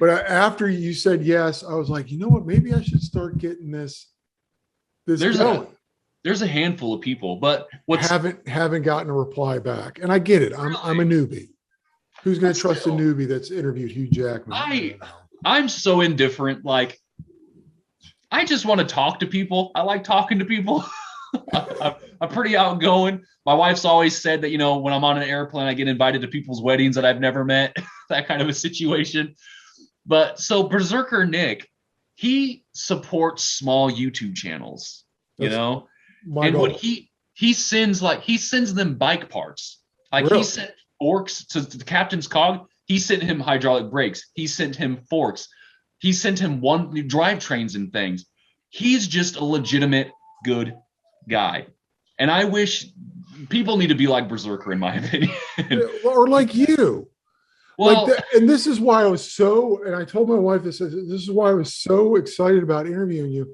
But after you said yes, I was like, you know what? Maybe I should start getting this going. There's a handful of people, but haven't gotten a reply back. And I get it. I'm a newbie. Who's going to trust a newbie that's interviewed Hugh Jackman? I'm so indifferent. Like, I just want to talk to people. I like talking to people. I'm pretty outgoing. My wife's always said that, when I'm on an airplane, I get invited to people's weddings that I've never met, that kind of a situation. But so Berserker Nick, he supports small YouTube channels, and what he sends them bike parts. Like, really? He sent forks to the captain's cog. He sent him hydraulic brakes. He sent him forks. He sent him new drivetrains and things. He's just a legitimate good guy. And I wish people need to be like Berserker, in my opinion. Or like you. Well, and this is why I was and I told my wife this is why I was so excited about interviewing you.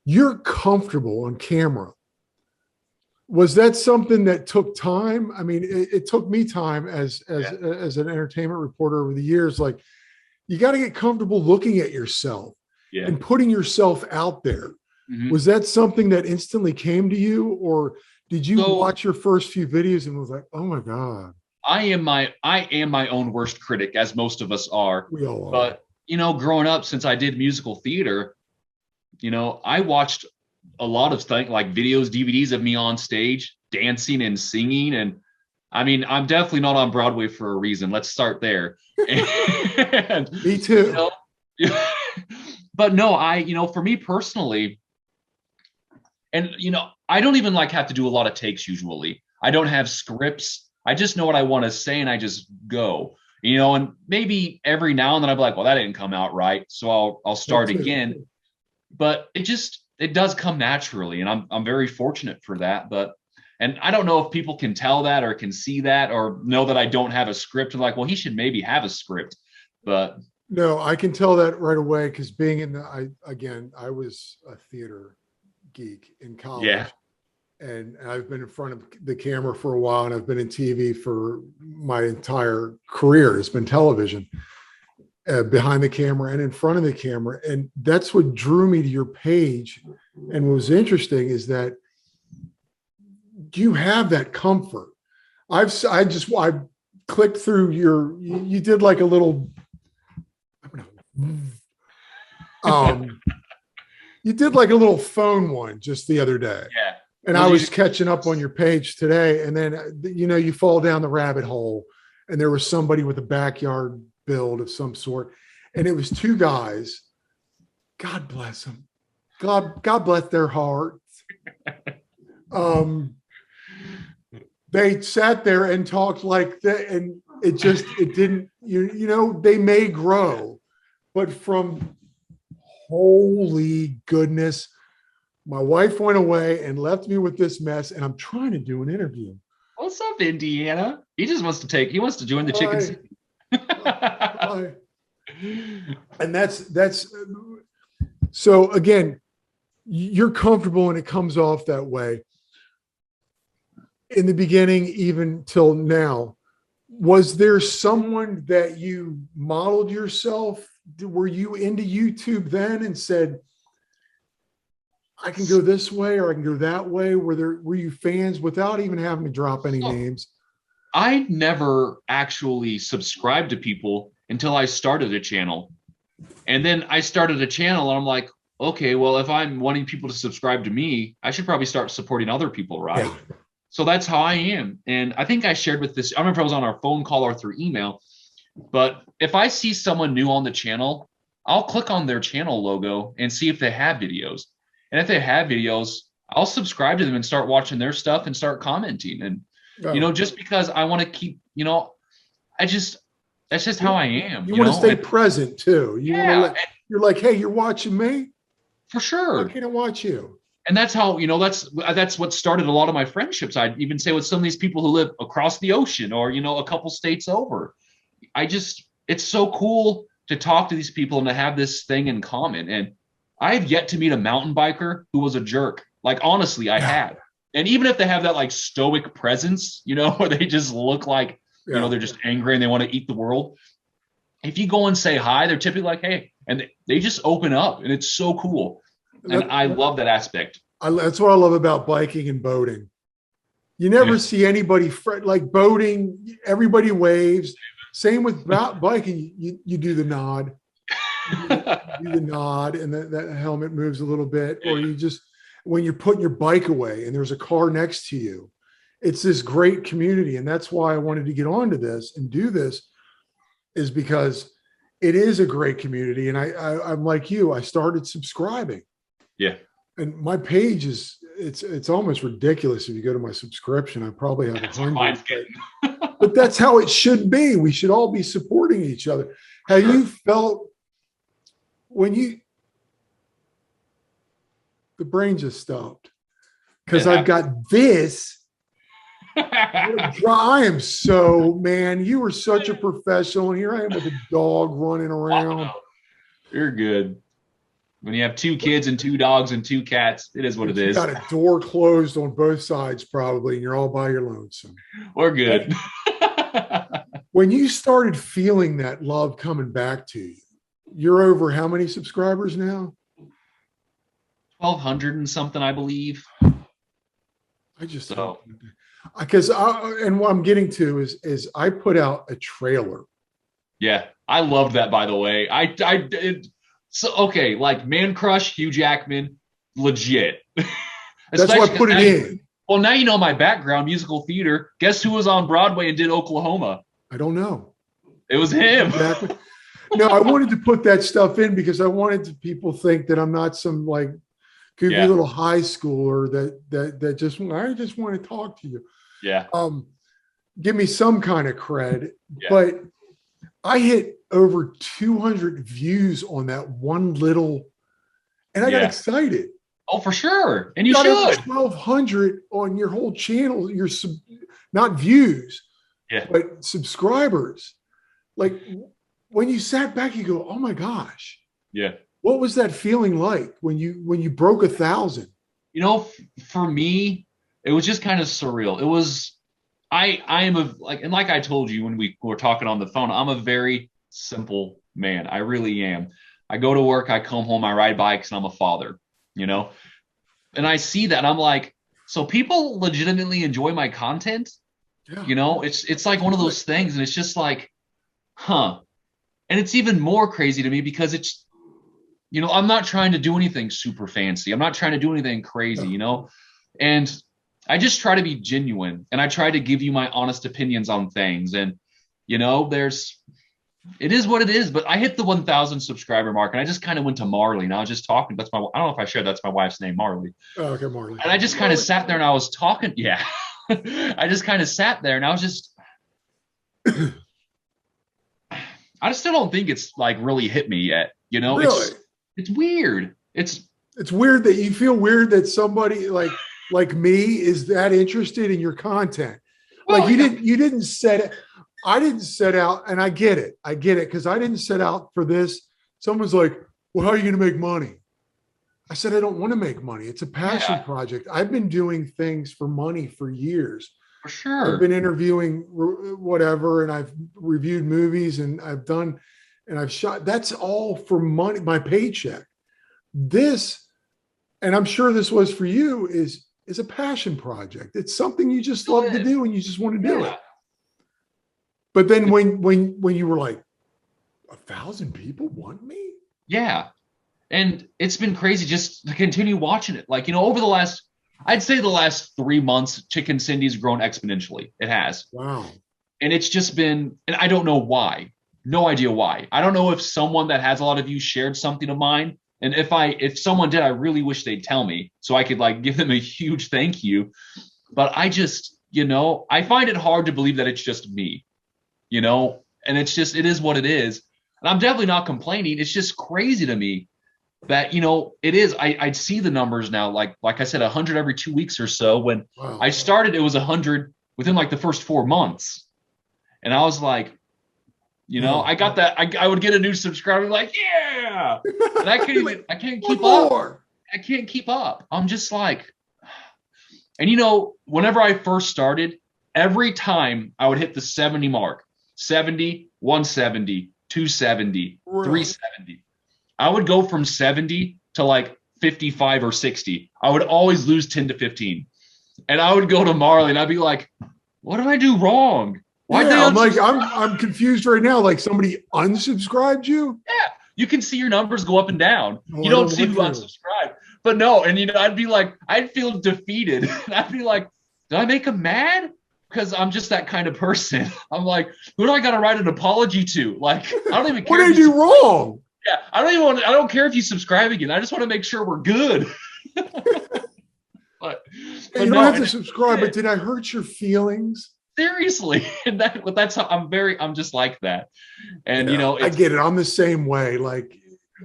You're comfortable on camera. Was that something that took time? I mean, it took me time as an entertainment reporter over the years. Like, you got to get comfortable looking at yourself and putting yourself out there. Mm-hmm. Was that something that instantly came to you, or did you watch your first few videos and was like, oh my God? I am my own worst critic, as most of us are. We all are. But, growing up, since I did musical theater, I watched a lot of things like videos, DVDs of me on stage dancing and singing. And I mean, I'm definitely not on Broadway for a reason. Let's start there. Me too. But no, for me personally, and, I don't even have to do a lot of takes usually. I don't have scripts. I just know what I want to say and I just go, and maybe every now and then I'll be like, well, that didn't come out right. So I'll start again. But it does come naturally. And I'm very fortunate for that. And I don't know if people can tell that or can see that or know that I don't have a script. And like, well, he should maybe have a script. But no, I can tell that right away, because being I was a theater geek in college. Yeah. And I've been in front of the camera for a while, and I've been in TV for my entire career. It's been television, behind the camera and in front of the camera. And that's what drew me to your page. And what was interesting is that you have that comfort. I clicked through you did like a little, you did like a little phone one just the other day. Yeah. And I was catching up on your page today, and then, you fall down the rabbit hole, and there was somebody with a backyard build of some sort. And it was two guys. God bless them. God bless their hearts. They sat there and talked like that, and it didn't, they may grow, but from, holy goodness, my wife went away and left me with this mess, and I'm trying to do an interview. What's up, Indiana? He wants to join the Chicken Sendies. And that's so, again, you're comfortable and it comes off that way. In the beginning, even till now, was there someone that you modeled yourself? Were you into YouTube then and said, I can go this way or I can go that way? Were you fans without even having to drop any names? I never actually subscribed to people until I started a channel. And then I started a channel and I'm like, okay, well, if I'm wanting people to subscribe to me, I should probably start supporting other people, right? Yeah. So that's how I am. And I think I shared with this, I don't remember if I was on our phone call or through email, but if I see someone new on the channel, I'll click on their channel logo and see if they have videos. And if they have videos, I'll subscribe to them and start watching their stuff and start commenting. And, just because I want to keep, that's just how I am. You want to stay present too. You're like, hey, you're watching me? For Why sure. can't I watch you? And that's how, that's what started a lot of my friendships. I'd even say with some of these people who live across the ocean or, a couple states over. It's so cool to talk to these people and to have this thing in common. And I've yet to meet a mountain biker who was a jerk. Like, honestly, I Yeah. have. And even if they have that like stoic presence, where they just look like, Yeah. they're just angry and they want to eat the world. If you go and say hi, they're typically like, hey, and they just open up and it's so cool. And I love that aspect. That's what I love about biking and boating. You never Yeah. see anybody like boating. Everybody waves. Same with biking. You do the nod. You do the nod, and that helmet moves a little bit. Or you just, when you're putting your bike away and there's a car next to you, it's this great community. And that's why I wanted to get onto this and do this, is because it is a great community. And I'm like you, I started subscribing. Yeah. And my page it's almost ridiculous. If you go to my subscription, I probably have 100, but that's how it should be. We should all be supporting each other. Have you felt when the brain just stopped because I've got this. I am so, man, you were such a professional. And here I am with a dog running around. Wow. You're good. When you have 2 kids and 2 dogs and 2 cats, it is what it is. You got a door closed on both sides, probably, and you're all by your lonesome. We're good. When you started feeling that love coming back to you, you're over how many subscribers now? 1,200 and something, I believe. I just because and what I'm getting to is I put out a trailer. Yeah, I loved that, by the way. I did. So, okay, like Man Crush, Hugh Jackman, legit. That's why I put it in. Well, now you know my background, musical theater. Guess who was on Broadway and did Oklahoma? I don't know. It was him. Exactly. No, I wanted to put that stuff in because I wanted people think that I'm not some like goofy little high schooler that just, I just want to talk to you. Yeah. Give me some kind of cred. Yeah. But I hit over 200 views on that one little, and I got excited. Oh, for sure. And you should. 1,200 on your whole channel, not views, but subscribers. Like when you sat back, you go, oh my gosh. Yeah. What was that feeling like when you broke 1,000? For me, it was just kind of surreal. It was, I am and like I told you when we were talking on the phone, I'm a very simple man. I really am. I go to work, I come home, I ride bikes, and I'm a father, and I see that and I'm like, so people legitimately enjoy my content. Yeah. It's like one of those things. And it's just like, huh. And it's even more crazy to me because it's, I'm not trying to do anything super fancy. I'm not trying to do anything crazy, and I just try to be genuine and I try to give you my honest opinions on things. And, it is what it is, but I hit the 1,000 subscriber mark and I just kind of went to Marley and I was just talking. I don't know if I shared, that's my wife's name, Marley. Oh, okay, Marley. And I just kind of sat there and I was talking. Yeah. I just kind of sat there and I was just, I still don't think it's like really hit me yet. Really? It's weird. It's weird that you feel weird that somebody like me is that interested in your content. Well, like you didn't set it. I didn't set out, and I get it because I didn't set out for this. Someone's like, well, how are you going to make money? I said, I don't want to make money. It's a passion project. I've been doing things for money for years. For sure. I've been interviewing whatever, and I've reviewed movies, and I've shot. That's all for money, my paycheck. This, and I'm sure this was for you, is a passion project. It's something you just love to do and you just want to do it. But then when you were like, 1,000 people want me? Yeah. And it's been crazy just to continue watching it. Like, over I'd say the last 3 months, Chicken Sendies grown exponentially. It has. Wow. And it's just been, and I don't know why. No idea why. I don't know if someone that has a lot of views shared something of mine. And if someone did, I really wish they'd tell me so I could give them a huge thank you. But I just, I find it hard to believe that it's just me, and it is what it is. And I'm definitely not complaining. It's just crazy to me that, it is. I'd see the numbers now, like I said, 100 every 2 weeks or so. When Wow. I started, it was 100 within like the first 4 months. And I was like, Oh. I got that. I would get a new subscriber like, yeah. And I can't One keep up. more. I can't keep up. I'm just like, and whenever I first started, every time I would hit the 70 mark, 70, 170, 270, Really? 370. I would go from 70 to like 55 or 60. I would always lose 10 to 15. And I would go to Marley and I'd be like, what did I do wrong? Why'd they Yeah, I'm like, unsubscribe? I'm confused right now. Like somebody unsubscribed you? Yeah, you can see your numbers go up and down. No, You I don't don't see want who to. unsubscribed. But no, and I'd be like, I'd feel defeated. And I'd be like, did I make him mad? Because I'm just that kind of person. I'm like, who do I gotta write an apology to? Like, I don't even What care did I if you do wrong? yeah, I don't care if you subscribe again. I just want to make sure we're good. but Hey, you don't no, have to and subscribe, but did I hurt your feelings? seriously, and that's how I'm just like that. And Yeah, I it's get it. I'm the same way. Like,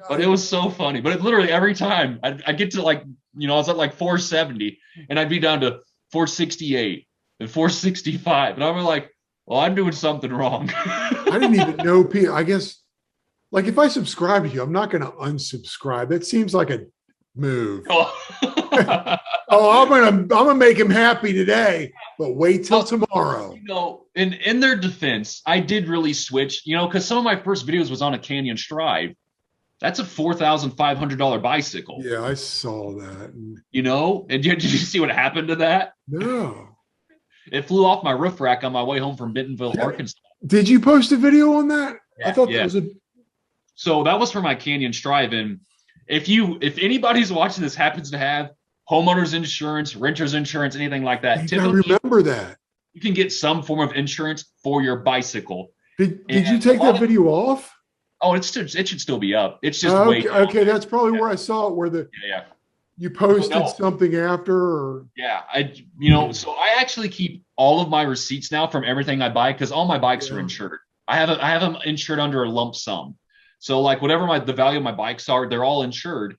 but it was so funny. But it literally every time I get to like, I was at like 470 and I'd be down to 468 and 465. And I'm like, well, I'm doing something wrong. I didn't even know people. I guess, like, if I subscribe to you, I'm not going to unsubscribe. That seems like a move. Oh, I'm gonna make him happy today, but wait till tomorrow. In their defense, I did really switch, because some of my first videos was on a Canyon Strive. That's a $4,500 bicycle. Yeah, I saw that. And did you see what happened to that? No. It flew off my roof rack on my way home from Bentonville, Yeah. Arkansas. Did you post a video on that? Yeah, I thought yeah. that was a. So that was for my Canyon Strive. And if anybody's watching this happens to have homeowners insurance, renters insurance, anything like that, I typically remember that. you can get some form of insurance for your bicycle. Did you take that video off? Oh, it should still be up. It's just okay. Okay, that's probably where I saw it. Where yeah. You posted something after, or yeah, so I actually keep all of my receipts now from everything I buy because all my bikes are insured. I have them insured under a lump sum. So like whatever the value of my bikes are, they're all insured.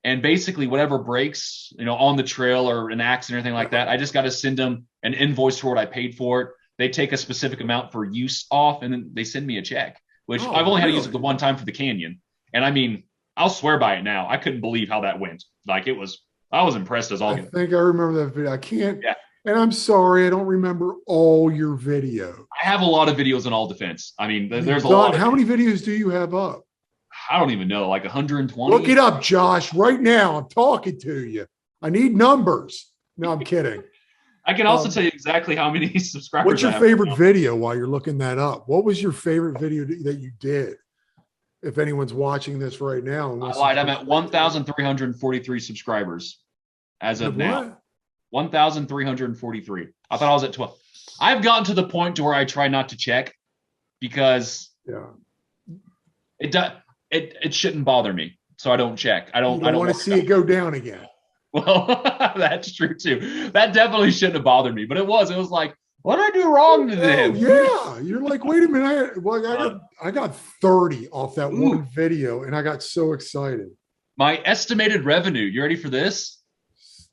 And basically whatever breaks, on the trail or an accident or anything like that, I just got to send them an invoice for what I paid for it. They take a specific amount for use off, and then they send me a check, which I've only had to use it the one time for the Canyon. And I mean, I'll swear by it now. I couldn't believe how that went. Like I was impressed as all. I think I remember that video. I can't. Yeah. And I'm sorry, I don't remember all your videos. I have a lot of videos in all defense. I mean, there's a lot. How many videos do you have up? I don't even know, like 120. Look it up, Josh, right now. I'm talking to you. I need numbers. No, I'm kidding. I can also tell you exactly how many subscribers. What's your favorite video while you're looking that up? What was your favorite video that you did? If anyone's watching this right now. I lied. I'm at 1,343 subscribers as of now. 1,343. I thought I was at 12. I've gotten to the point to where I try not to check because it shouldn't bother me. So I don't check. I don't want to see it go down again. Well, that's true too. That definitely shouldn't have bothered me, but it was like, what did I do wrong to them? Yeah. You're like, wait a minute. I got 30 off that one video and I got so excited. My estimated revenue. You ready for this?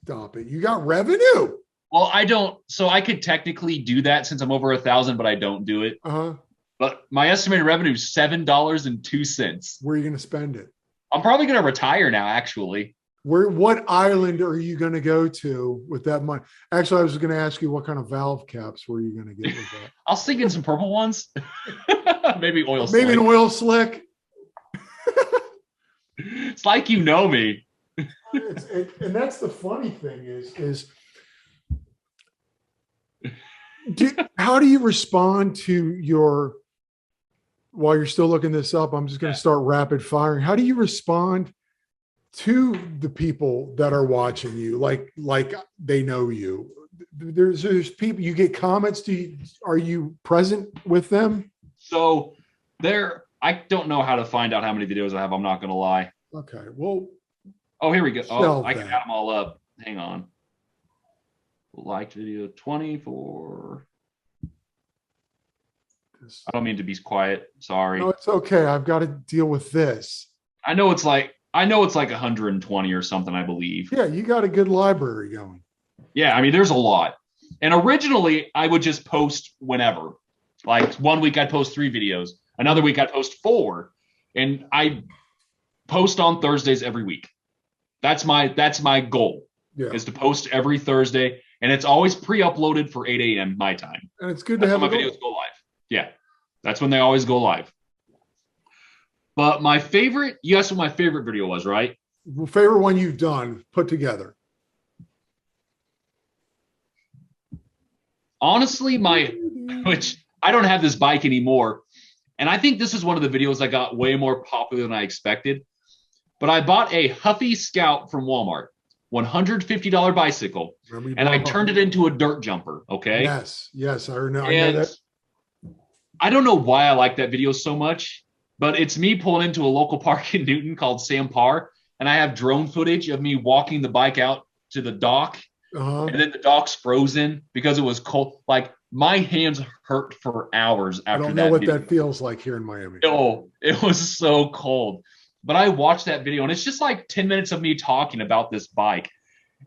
Stop it. You got revenue? Well, I don't. So I could technically do that since I'm over 1,000, but I don't do it. But my estimated revenue is $7.02. Where are you going to spend it? I'm probably going to retire now, actually. What island are you going to go to with that money? Actually, I was going to ask you what kind of valve caps were you going to get with that? I'll sink in some purple ones. Maybe oil slick. Maybe an oil slick. It's like you know me. And that's the funny thing is how do you respond to while you're still looking this up, I'm just going to start rapid firing. How do you respond to the people that are watching you, like they know you? There's people, you get comments. Are you present with them? So I don't know how to find out how many videos I have. I'm not going to lie. Okay. Well, here we go. Oh, I can add them all up. Hang on. Liked video 24. I don't mean to be quiet. Sorry. No, it's okay. I've got to deal with this. I know it's like I know it's like 120 or something, I believe. Yeah, you got a good library going. Yeah, I mean, there's a lot. And originally, I would just post whenever. Like one week, I'd post 3 videos. Another week, I'd post 4. And I post on Thursdays every week. That's my goal, Yeah. is to post every Thursday. And it's always pre-uploaded for 8 a.m. my time. And it's good That's to have when my videos go live. Yeah, that's when they always go live. But my favorite, you asked what my favorite video was, right? favorite one you've done put together. Honestly, which I don't have this bike anymore. And I think this is one of the videos that got way more popular than I expected. But I bought a Huffy Scout from Walmart, $150 bicycle, and I turned it into a dirt jumper. Okay. Yes, I know that. I don't know why I like that video so much, but it's me pulling into a local park in Newton called Sam Parr, and I have drone footage of me walking the bike out to the dock, and then the dock's frozen because it was cold. Like my hands hurt for hours after that. I don't know what that feels like here in Miami. Oh, it was so cold. But I watched that video, and it's just like 10 minutes of me talking about this bike.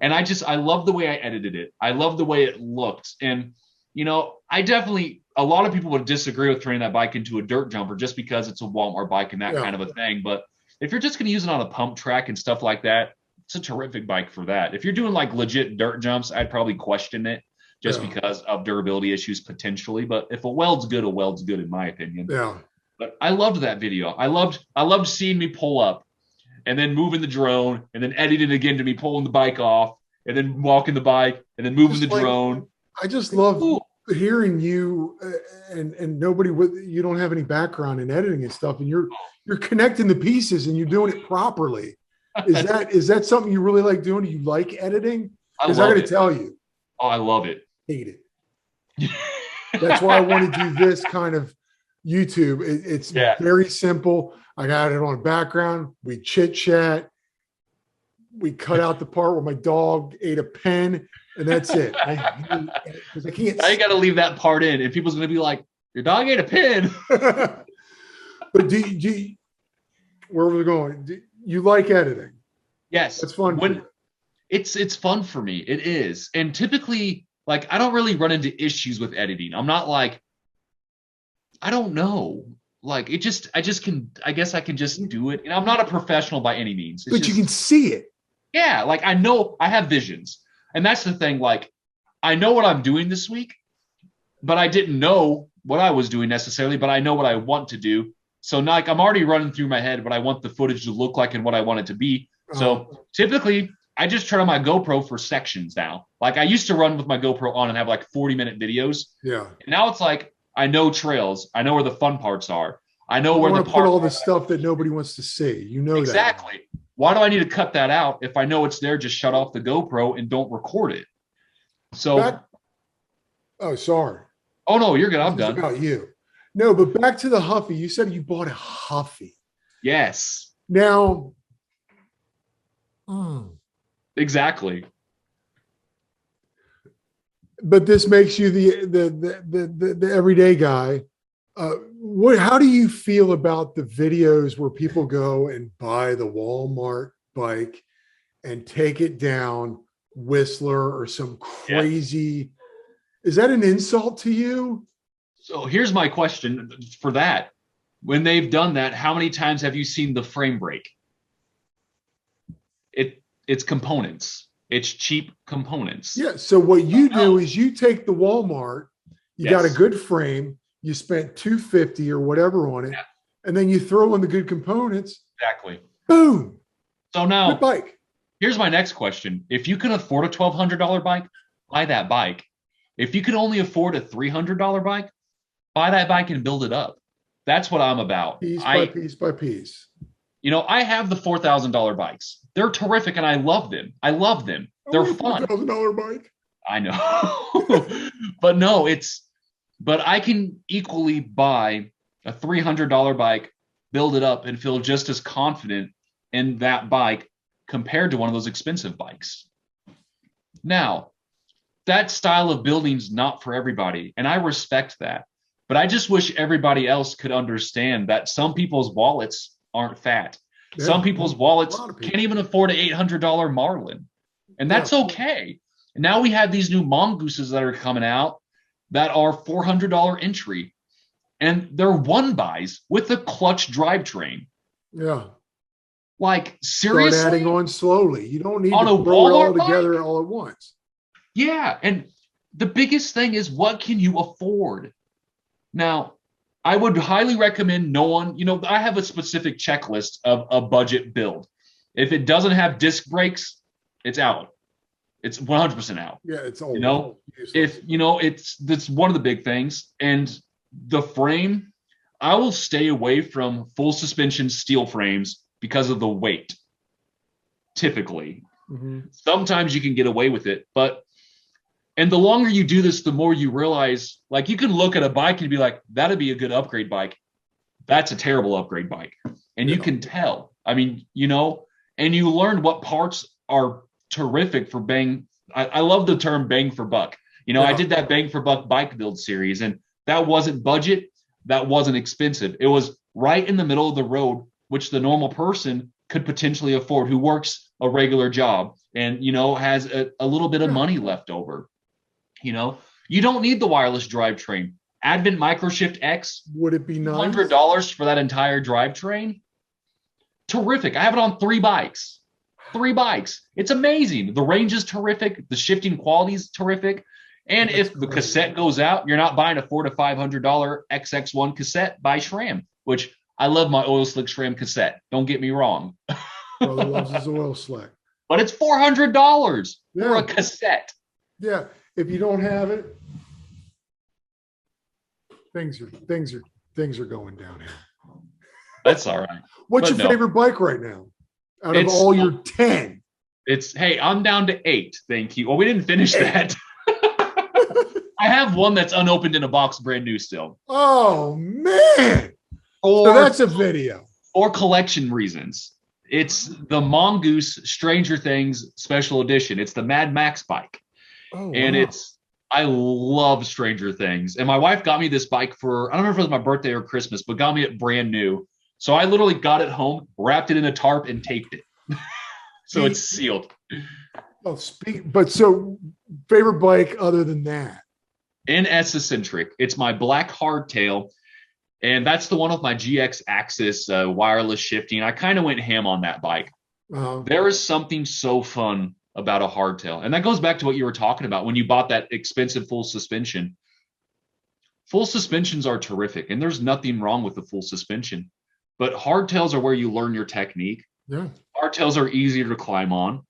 And I love the way I edited it. I love the way it looked. And, you know, a lot of people would disagree with turning that bike into a dirt jumper just because it's a Walmart bike and that kind of a thing. But if you're just going to use it on a pump track and stuff like that, it's a terrific bike for that. If you're doing like legit dirt jumps, I'd probably question it just because of durability issues potentially. But if a weld's good, in my opinion. Yeah. But I loved that video. I loved seeing me pull up and then moving the drone and then editing again to me pulling the bike off and then walking the bike and then moving the drone. I just love hearing you and nobody you don't have any background in editing and stuff, and you're connecting the pieces and you're doing it properly. Is that something you really like doing? Do you like editing? Because I got to tell you. Oh, I love it. Hate it. That's why I want to do this kind of YouTube. It's very simple. I got it on background. We chit chat. We cut out the part where my dog ate a pen, and that's it. I can't. I got to leave that part in, and people's going to be like, "Your dog ate a pen." But where we're going? You like editing? Yes, it's fun. It's fun for me. It is, and typically, like, I don't really run into issues with editing. I'm not like, I don't know. Like I guess I can just do it. And I'm not a professional by any means. But you can see it. Yeah. Like I know I have visions. And that's the thing. Like I know what I'm doing this week, but I didn't know what I was doing necessarily, but I know what I want to do. So like I'm already running through my head what I want the footage to look like and what I want it to be. So typically I just turn on my GoPro for sections now. Like I used to run with my GoPro on and have like 40-minute videos. Yeah. And now it's like, I know trails. I know where the fun parts are. I know where the put all the stuff that nobody wants to see. You know exactly. That. Why do I need to cut that out? If I know it's there, just shut off the GoPro and don't record it. So. Sorry. Oh no, you're good. I'm done. About you. No, but back to the Huffy. You said you bought a Huffy. Yes. Now. Exactly. But this makes you the everyday guy. How do you feel about the videos where people go and buy the Walmart bike and take it down Whistler or some crazy? Is that an insult to you? So here's my question for that. When they've done that, how many times have you seen the frame break? It's components. It's cheap components. Yeah. So what you do is you take the Walmart, you got a good frame, you spent $250 or whatever on it, and then you throw in the good components. Exactly. Boom. So now, good bike. Here's my next question. If you can afford a $1,200 bike, buy that bike. If you can only afford a $300 bike, buy that bike and build it up. That's what I'm about. Piece by piece by piece. You know, I have the $4,000 bikes. They're terrific, and I love them. They're fun. $4,000 bike. I know. But I can equally buy a $300 bike, build it up, and feel just as confident in that bike compared to one of those expensive bikes. Now, that style of building's not for everybody, and I respect that. But I just wish everybody else could understand that some people's wallets aren't fat. Some Yeah. people's A wallets lot of people. can't even afford an $800 Marlin. And Yeah. that's okay. Now we have these new mongooses that are coming out that are $400 entry, and they're one buys with a clutch drivetrain. Yeah. Like, Start adding seriously? on slowly. You don't need On to a throw it all Walmart bike? together all at once. Yeah. And the biggest thing is, what can you afford? Now, I would highly recommend no one, I have a specific checklist of a budget build. If it doesn't have disc brakes, it's out. It's 100% out. Yeah, it's You old. know, Useless. that's one of the big things. And the frame, I will stay away from full suspension steel frames because of the weight. Typically, sometimes you can get away with it, but and the longer you do this, the more you realize, like, you can look at a bike and be like, that'd be a good upgrade bike. That's a terrible upgrade bike. And you can tell. I mean, and you learn what parts are terrific for bang. I love the term bang for buck. I did that bang for buck bike build series, and that wasn't budget. That wasn't expensive. It was right in the middle of the road, which the normal person could potentially afford, who works a regular job and, has a little bit of money left over. You don't need the wireless drivetrain. Advent Microshift X, Would it be nice? $100 for that entire drivetrain. Terrific. I have it on 3 bikes. 3 bikes. It's amazing. The range is terrific. The shifting quality is terrific. And if the cassette goes out, you're not buying a $400 to $500 XX1 cassette by SRAM, which I love my oil slick SRAM cassette. Don't get me wrong. Brother loves his oil slick. But it's $400 for a cassette. Yeah. If you don't have it, things are going downhill. That's all right. What's your favorite bike right now? Out of all your 10? Hey, I'm down to 8. Thank you. Well, we didn't finish that. I have one that's unopened in a box, brand new still. Oh man. So that's a video. For collection reasons. It's the Mongoose Stranger Things special edition. It's the Mad Max bike. Oh, and wow. I love Stranger Things. And my wife got me this bike for, I don't know if it was my birthday or Christmas, but got me it brand new. So I literally got it home, wrapped it in a tarp, and taped it. So it's sealed. Oh, so favorite bike other than that? NS Eccentric. It's my black hardtail. And that's the one with my GX Axis wireless shifting. I kind of went ham on that bike. There is something so fun about a hardtail. And that goes back to what you were talking about when you bought that expensive full suspension. Full suspensions are terrific, and there's nothing wrong with the full suspension. But hardtails are where you learn your technique. Yeah. Hardtails are easier to climb on.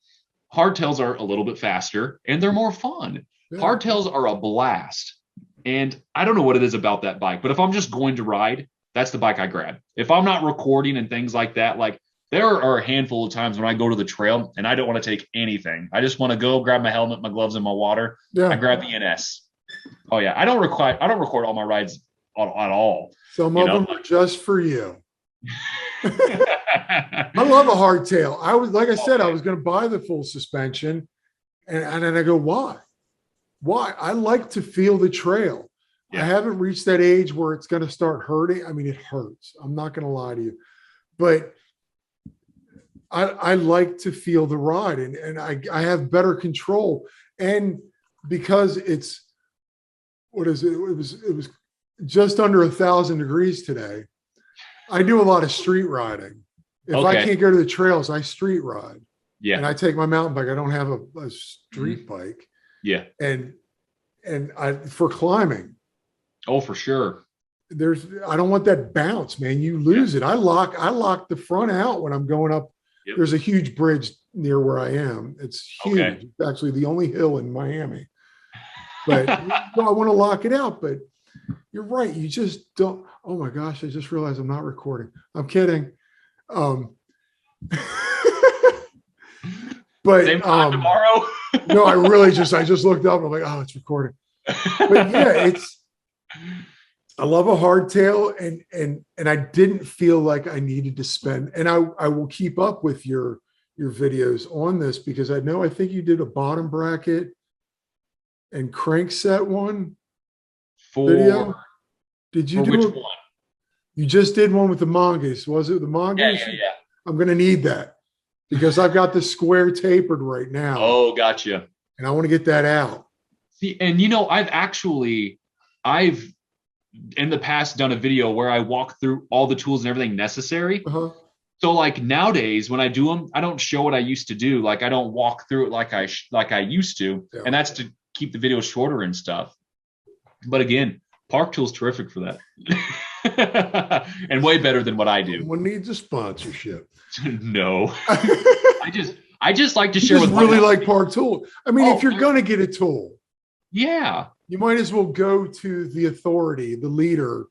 Hardtails are a little bit faster, and they're more fun. Yeah. Hardtails are a blast. And I don't know what it is about that bike, but if I'm just going to ride, that's the bike I grab. If I'm not recording and things like that, like, there are a handful of times when I go to the trail and I don't want to take anything. I just want to go grab my helmet, my gloves, and my water. Yeah. I grab the NS. Oh yeah, I don't record all my rides at all. Some of them are just for you. I love a hardtail. I was, like I said, I was going to buy the full suspension, and then I go, why? Why? I like to feel the trail. Yeah. I haven't reached that age where it's going to start hurting. I mean, it hurts. I'm not going to lie to you, but I like to feel the ride, and I have better control. And because it's, what is it? It was just under 1,000 degrees today. I do a lot of street riding. If I can't go to the trails, I street ride. Yeah. And I take my mountain bike. I don't have a street bike. Yeah. And for climbing. Oh, for sure. I don't want that bounce, man. You lose it. I lock the front out when I'm going up. Yep. There's a huge bridge near where I am. It's huge. Okay. It's actually the only hill in Miami. But I want to lock it out. But you're right. You just don't. Oh my gosh! I just realized I'm not recording. I'm kidding. But same time tomorrow. No, I just looked up and I'm like, oh, it's recording. But yeah, I love a hardtail, and I didn't feel like I needed to spend, and I will keep up with your videos on this, because I think you did a bottom bracket and crankset one video. Did you do which one? You just did one with the Mongoose. Was it the Mongoose? Yeah. I'm going to need that because I've got the square tapered right now. Oh, gotcha. And I want to get that out. See, and I've in the past done a video where I walk through all the tools and everything necessary. Uh-huh. So like nowadays when I do them, I don't show what I used to do. Like I don't walk through it like I used to. Yeah. And that's to keep the video shorter and stuff. But again, Park Tool's terrific for that. And way better than what I do. Someone needs a sponsorship. No. I just like to share with really like Park Tool. I mean, if you're going to get a tool, yeah, you might as well go to the authority, the leader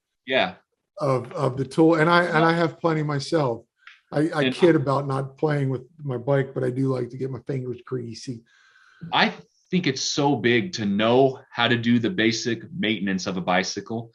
of the tool. And I have plenty myself. I kid about not playing with my bike, but I do like to get my fingers greasy. I think it's so big to know how to do the basic maintenance of a bicycle.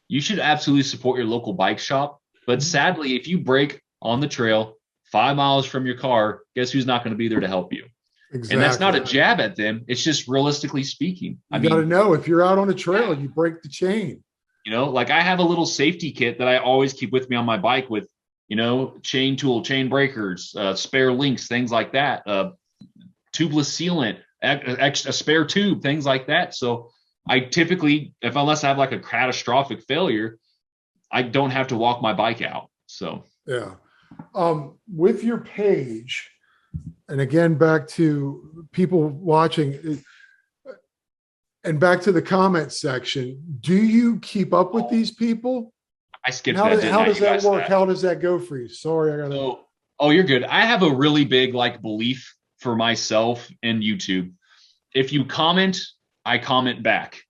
You should absolutely support your local bike shop. But sadly, if you break on the trail 5 miles from your car, guess who's not going to be there to help you? Exactly. And that's not a jab at them. It's just realistically speaking. You got to know if you're out on a trail, you break the chain. You know, like I have a little safety kit that I always keep with me on my bike with, you know, chain tool, chain breakers, spare links, things like that, tubeless sealant, a spare tube, things like that. So I typically, unless I have like a catastrophic failure, I don't have to walk my bike out. So yeah. With your page, and again, back to people watching and back to the comment section, do you keep up with these people? I skipped that. How does that work? That. How does that go for you? Sorry, I got Oh, you're good. I have a really big belief for myself in YouTube. If you comment, I comment back.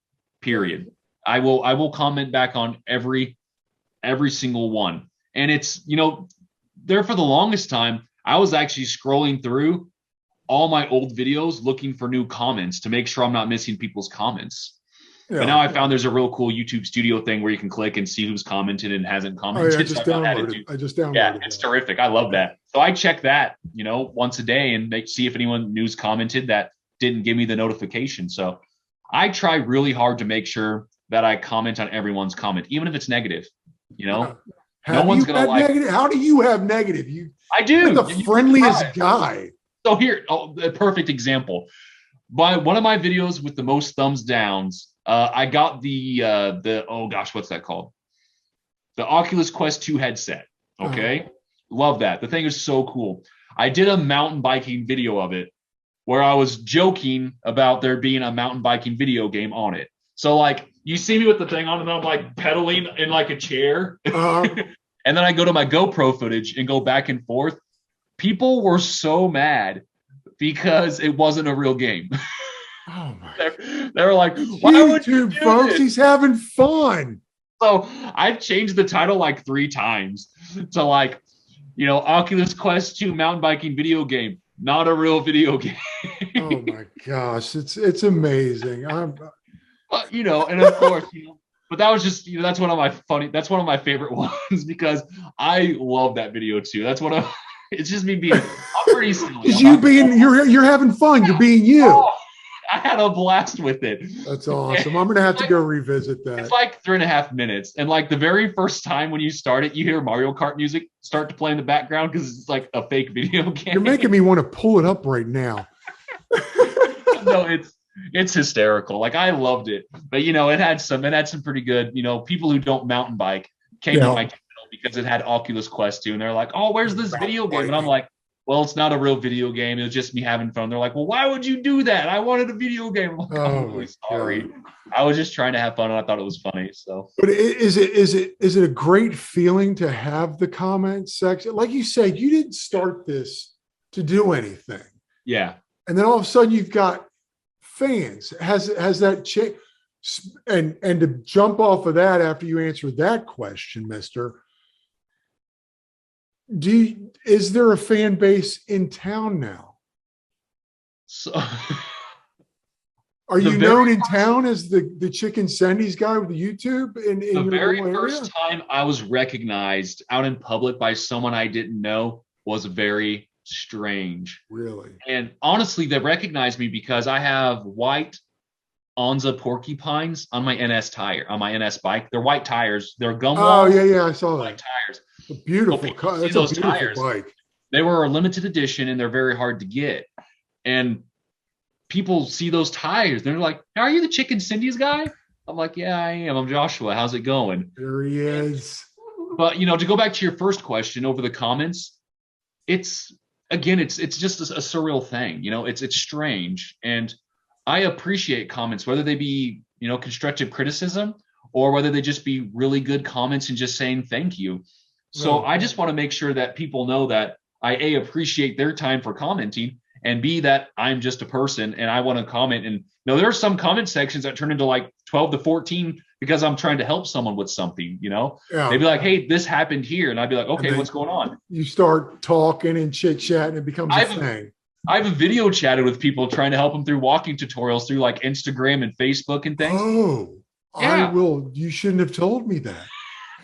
Period. I will comment back on every single one. And it's, you know, there for the longest time, I was actually scrolling through all my old videos looking for new comments to make sure I'm not missing people's comments. Yeah. But now I found there's a real cool YouTube studio thing where you can click and see who's commented and hasn't commented. Oh, yeah, I just downloaded it. Yeah, it's terrific. I love that. So I check that, you know, once a day and see if anyone new's commented that didn't give me the notification. So I try really hard to make sure that I comment on everyone's comment, even if it's negative. You know, no one's gonna like negative. How do you have negative? I do. You're the friendliest guy. So here, a perfect example. By one of my videos with the most thumbs downs, I got the oh gosh, what's that called? The Oculus Quest 2 headset. Okay, love that. The thing is so cool. I did a mountain biking video of it where I was joking about there being a mountain biking video game on it. So like you see me with the thing on and I'm like pedaling in like a chair. And then I go to my GoPro footage and go back and forth. People were so mad because it wasn't a real game. Oh my! They were like, "Why would you do folks? this?" He's having fun. So I've changed the title like 3 times to like, you know, Oculus Quest 2 mountain biking video game, not a real video game. Oh my gosh, it's amazing. But, you know, and of course, you know, but that was just, you know, that's one of my favorite ones because I love that video too. That's one of, it's just me being, I'm pretty silly. You're having fun. You're being you. Oh, I had a blast with it. That's awesome. I'm going to have to go revisit that. It's like 3.5 minutes. And like the very first time when you start it, you hear Mario Kart music start to play in the background because it's like a fake video game. You're making me want to pull it up right now. No, it's hysterical. Like I loved it, but you know, it had some pretty good, you know, people who don't mountain bike came to my channel because it had Oculus Quest 2 and they're like, "Oh, where's this video game?" And I'm like, "Well, it's not a real video game. It was just me having fun." They're like, "Well, why would you do that? I wanted a video game." I'm like, "I'm really sorry. I was just trying to have fun and I thought it was funny." So, but is it a great feeling to have the comment section? Like you said, you didn't start this to do anything. Yeah. And then all of a sudden you've got fans. Has that changed? And to jump off of that after you answer that question, Mister, is there a fan base in town now? So are you known in town as the Chicken Sendies guy with the YouTube? The very first time I was recognized out in public by someone I didn't know was very strange. Really? And honestly, they recognized me because I have white Onza porcupines on my NS bike. They're white tires. They're gum. Oh yeah, I saw that. White tires. It's a beautiful. That's a beautiful tires. bike. They were a limited edition and they're very hard to get. And people see those ties. They're like, "Are you the Chicken Sendies guy?" I'm like, "Yeah, I am. I'm Joshua. How's it going?" There he is. But to go back to your first question over the comments, it's again, it's just a surreal thing. It's strange, and I appreciate comments, whether they be constructive criticism or whether they just be really good comments and just saying thank you. So No. I just want to make sure that people know that I appreciate their time for commenting, and B, that I'm just a person and I want to comment. And there are some comment sections that turn into like 12 to 14 because I'm trying to help someone with something. Yeah. They'd be like, "Hey, this happened here," and I'd be like, "Okay, then what's going on?" You start talking and chit chat, and it becomes a thing. I've video chatted with people trying to help them through walking tutorials through like Instagram and Facebook and things. Oh, Yeah. I will. You shouldn't have told me that.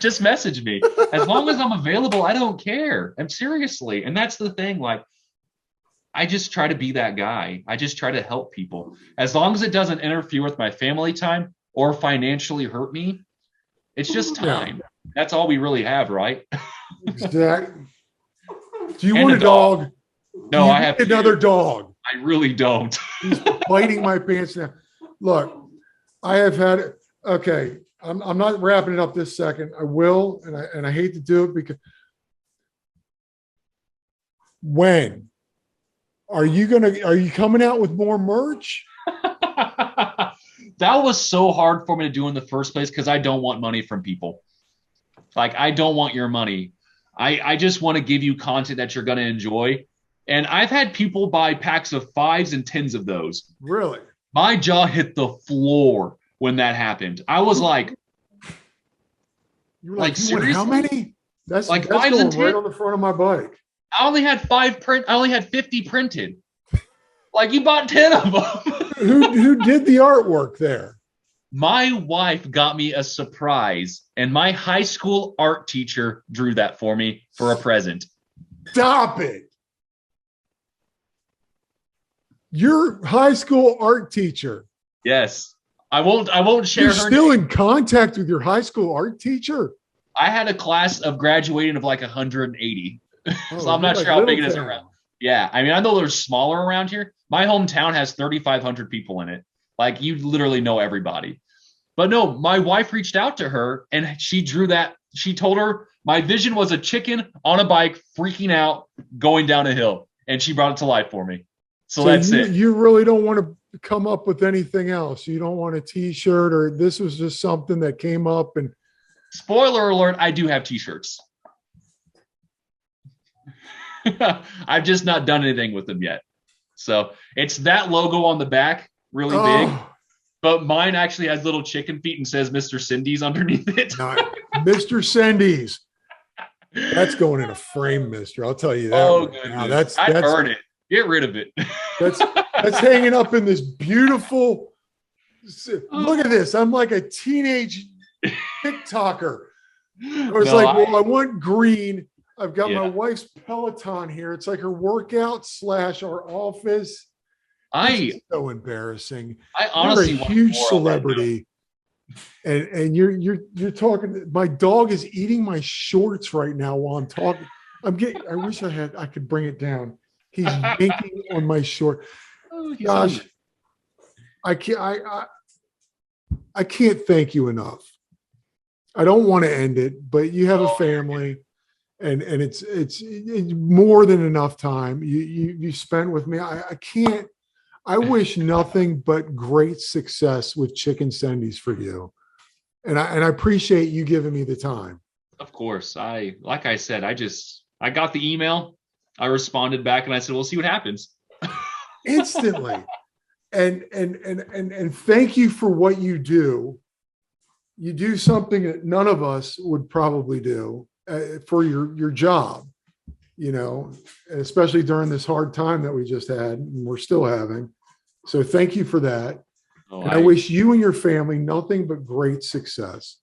Just message me. As long as I'm available, I don't care. I'm seriously. And that's the thing. Like, I just try to be that guy. I just try to help people. As long as it doesn't interfere with my family time or financially hurt me, it's just time. Yeah. That's all we really have, right? Exactly. Do you want a dog? No, I have another dog. I really don't. He's biting my pants now. Look, I have had, okay, I'm not wrapping it up this second. I will, and I hate to do it because when are you coming out with more merch? That was so hard for me to do in the first place because I don't want money from people. Like, I don't want your money. I just want to give you content that you're going to enjoy. And I've had people buy packs of 5s and 10s of those. Really? My jaw hit the floor when that happened. I was like, you were like seriously? How many? That's like 5s and 10 right on the front of my bike. I only had 50 printed. Like, you bought 10 of them. Who did the artwork there? My wife got me a surprise, and my high school art teacher drew that for me for a present. Stop it. Your high school art teacher. Yes. I won't share You're her still name. In contact with your high school art teacher? I had a class of graduating of like 180. So I'm not sure how big it is around. Yeah. I mean, I know they're smaller around here. My hometown has 3,500 people in it. Like, you literally know everybody. But no, my wife reached out to her and she drew that. She told her my vision was a chicken on a bike freaking out going down a hill. And she brought it to life for me. So that's it. You really don't want to come up with anything else. You don't want a T-shirt, or this was just something that came up. And spoiler alert, I do have T-shirts. I've just not done anything with them yet. So it's that logo on the back, really big. But mine actually has little chicken feet and says Mr. Sendies underneath it. Mr. Sendies. That's going in a frame, mister. I'll tell you that. Oh, goodness. I've heard it. Get rid of it. That's hanging up in this beautiful. Look at this. I'm like a teenage TikToker. I was I want green. I've got my wife's Peloton here. It's like her workout / our office. It's so embarrassing. I honestly you're a huge celebrity, right, and you're talking. My dog is eating my shorts right now while I'm talking. I wish I could bring it down. He's yanking on my short. Gosh, I can't thank you enough. I don't want to end it, but you have a family, and it's more than enough time you spent with me. I can't. I wish nothing but great success with Chicken Sendies for you, and I appreciate you giving me the time. Of course, like I said, I got the email, I responded back, and I said, "We'll see what happens." Instantly, and thank you for what you do. You do something that none of us would probably do for your job, especially during this hard time that we just had and we're still having. So thank you for that. I wish you and your family nothing but great success.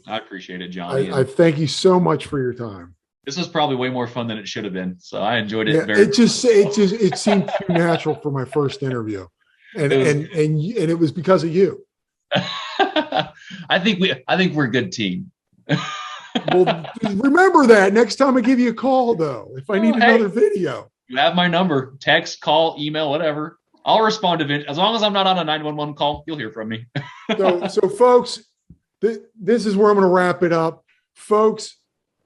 I appreciate it, Johnny. I thank you so much for your time. This was probably way more fun than it should have been. So I enjoyed it. Yeah, it seemed too natural for my first interview. And it was because of you. I think we're a good team. Well, remember that next time I give you a call, though, if I need another video. You have my number, text, call, email, whatever. I'll respond to it. As long as I'm not on a 911 call, you'll hear from me. So folks, this is where I'm going to wrap it up. Folks,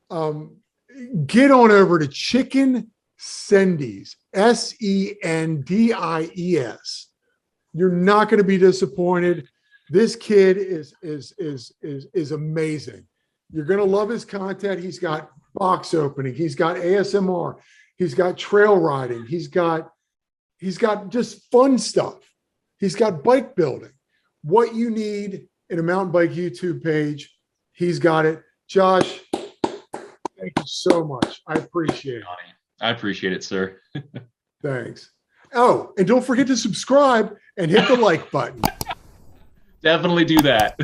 get on over to Chicken Sendies, Sendies. You're not going to be disappointed. This kid is amazing. You're going to love his content. He's got box opening. He's got ASMR. He's got trail riding. He's got just fun stuff. He's got bike building. What you need in a mountain bike YouTube page, he's got it. Josh, thank you so much. I appreciate it. I appreciate it, sir. Thanks. Oh, and don't forget to subscribe and hit the like button. Definitely do that.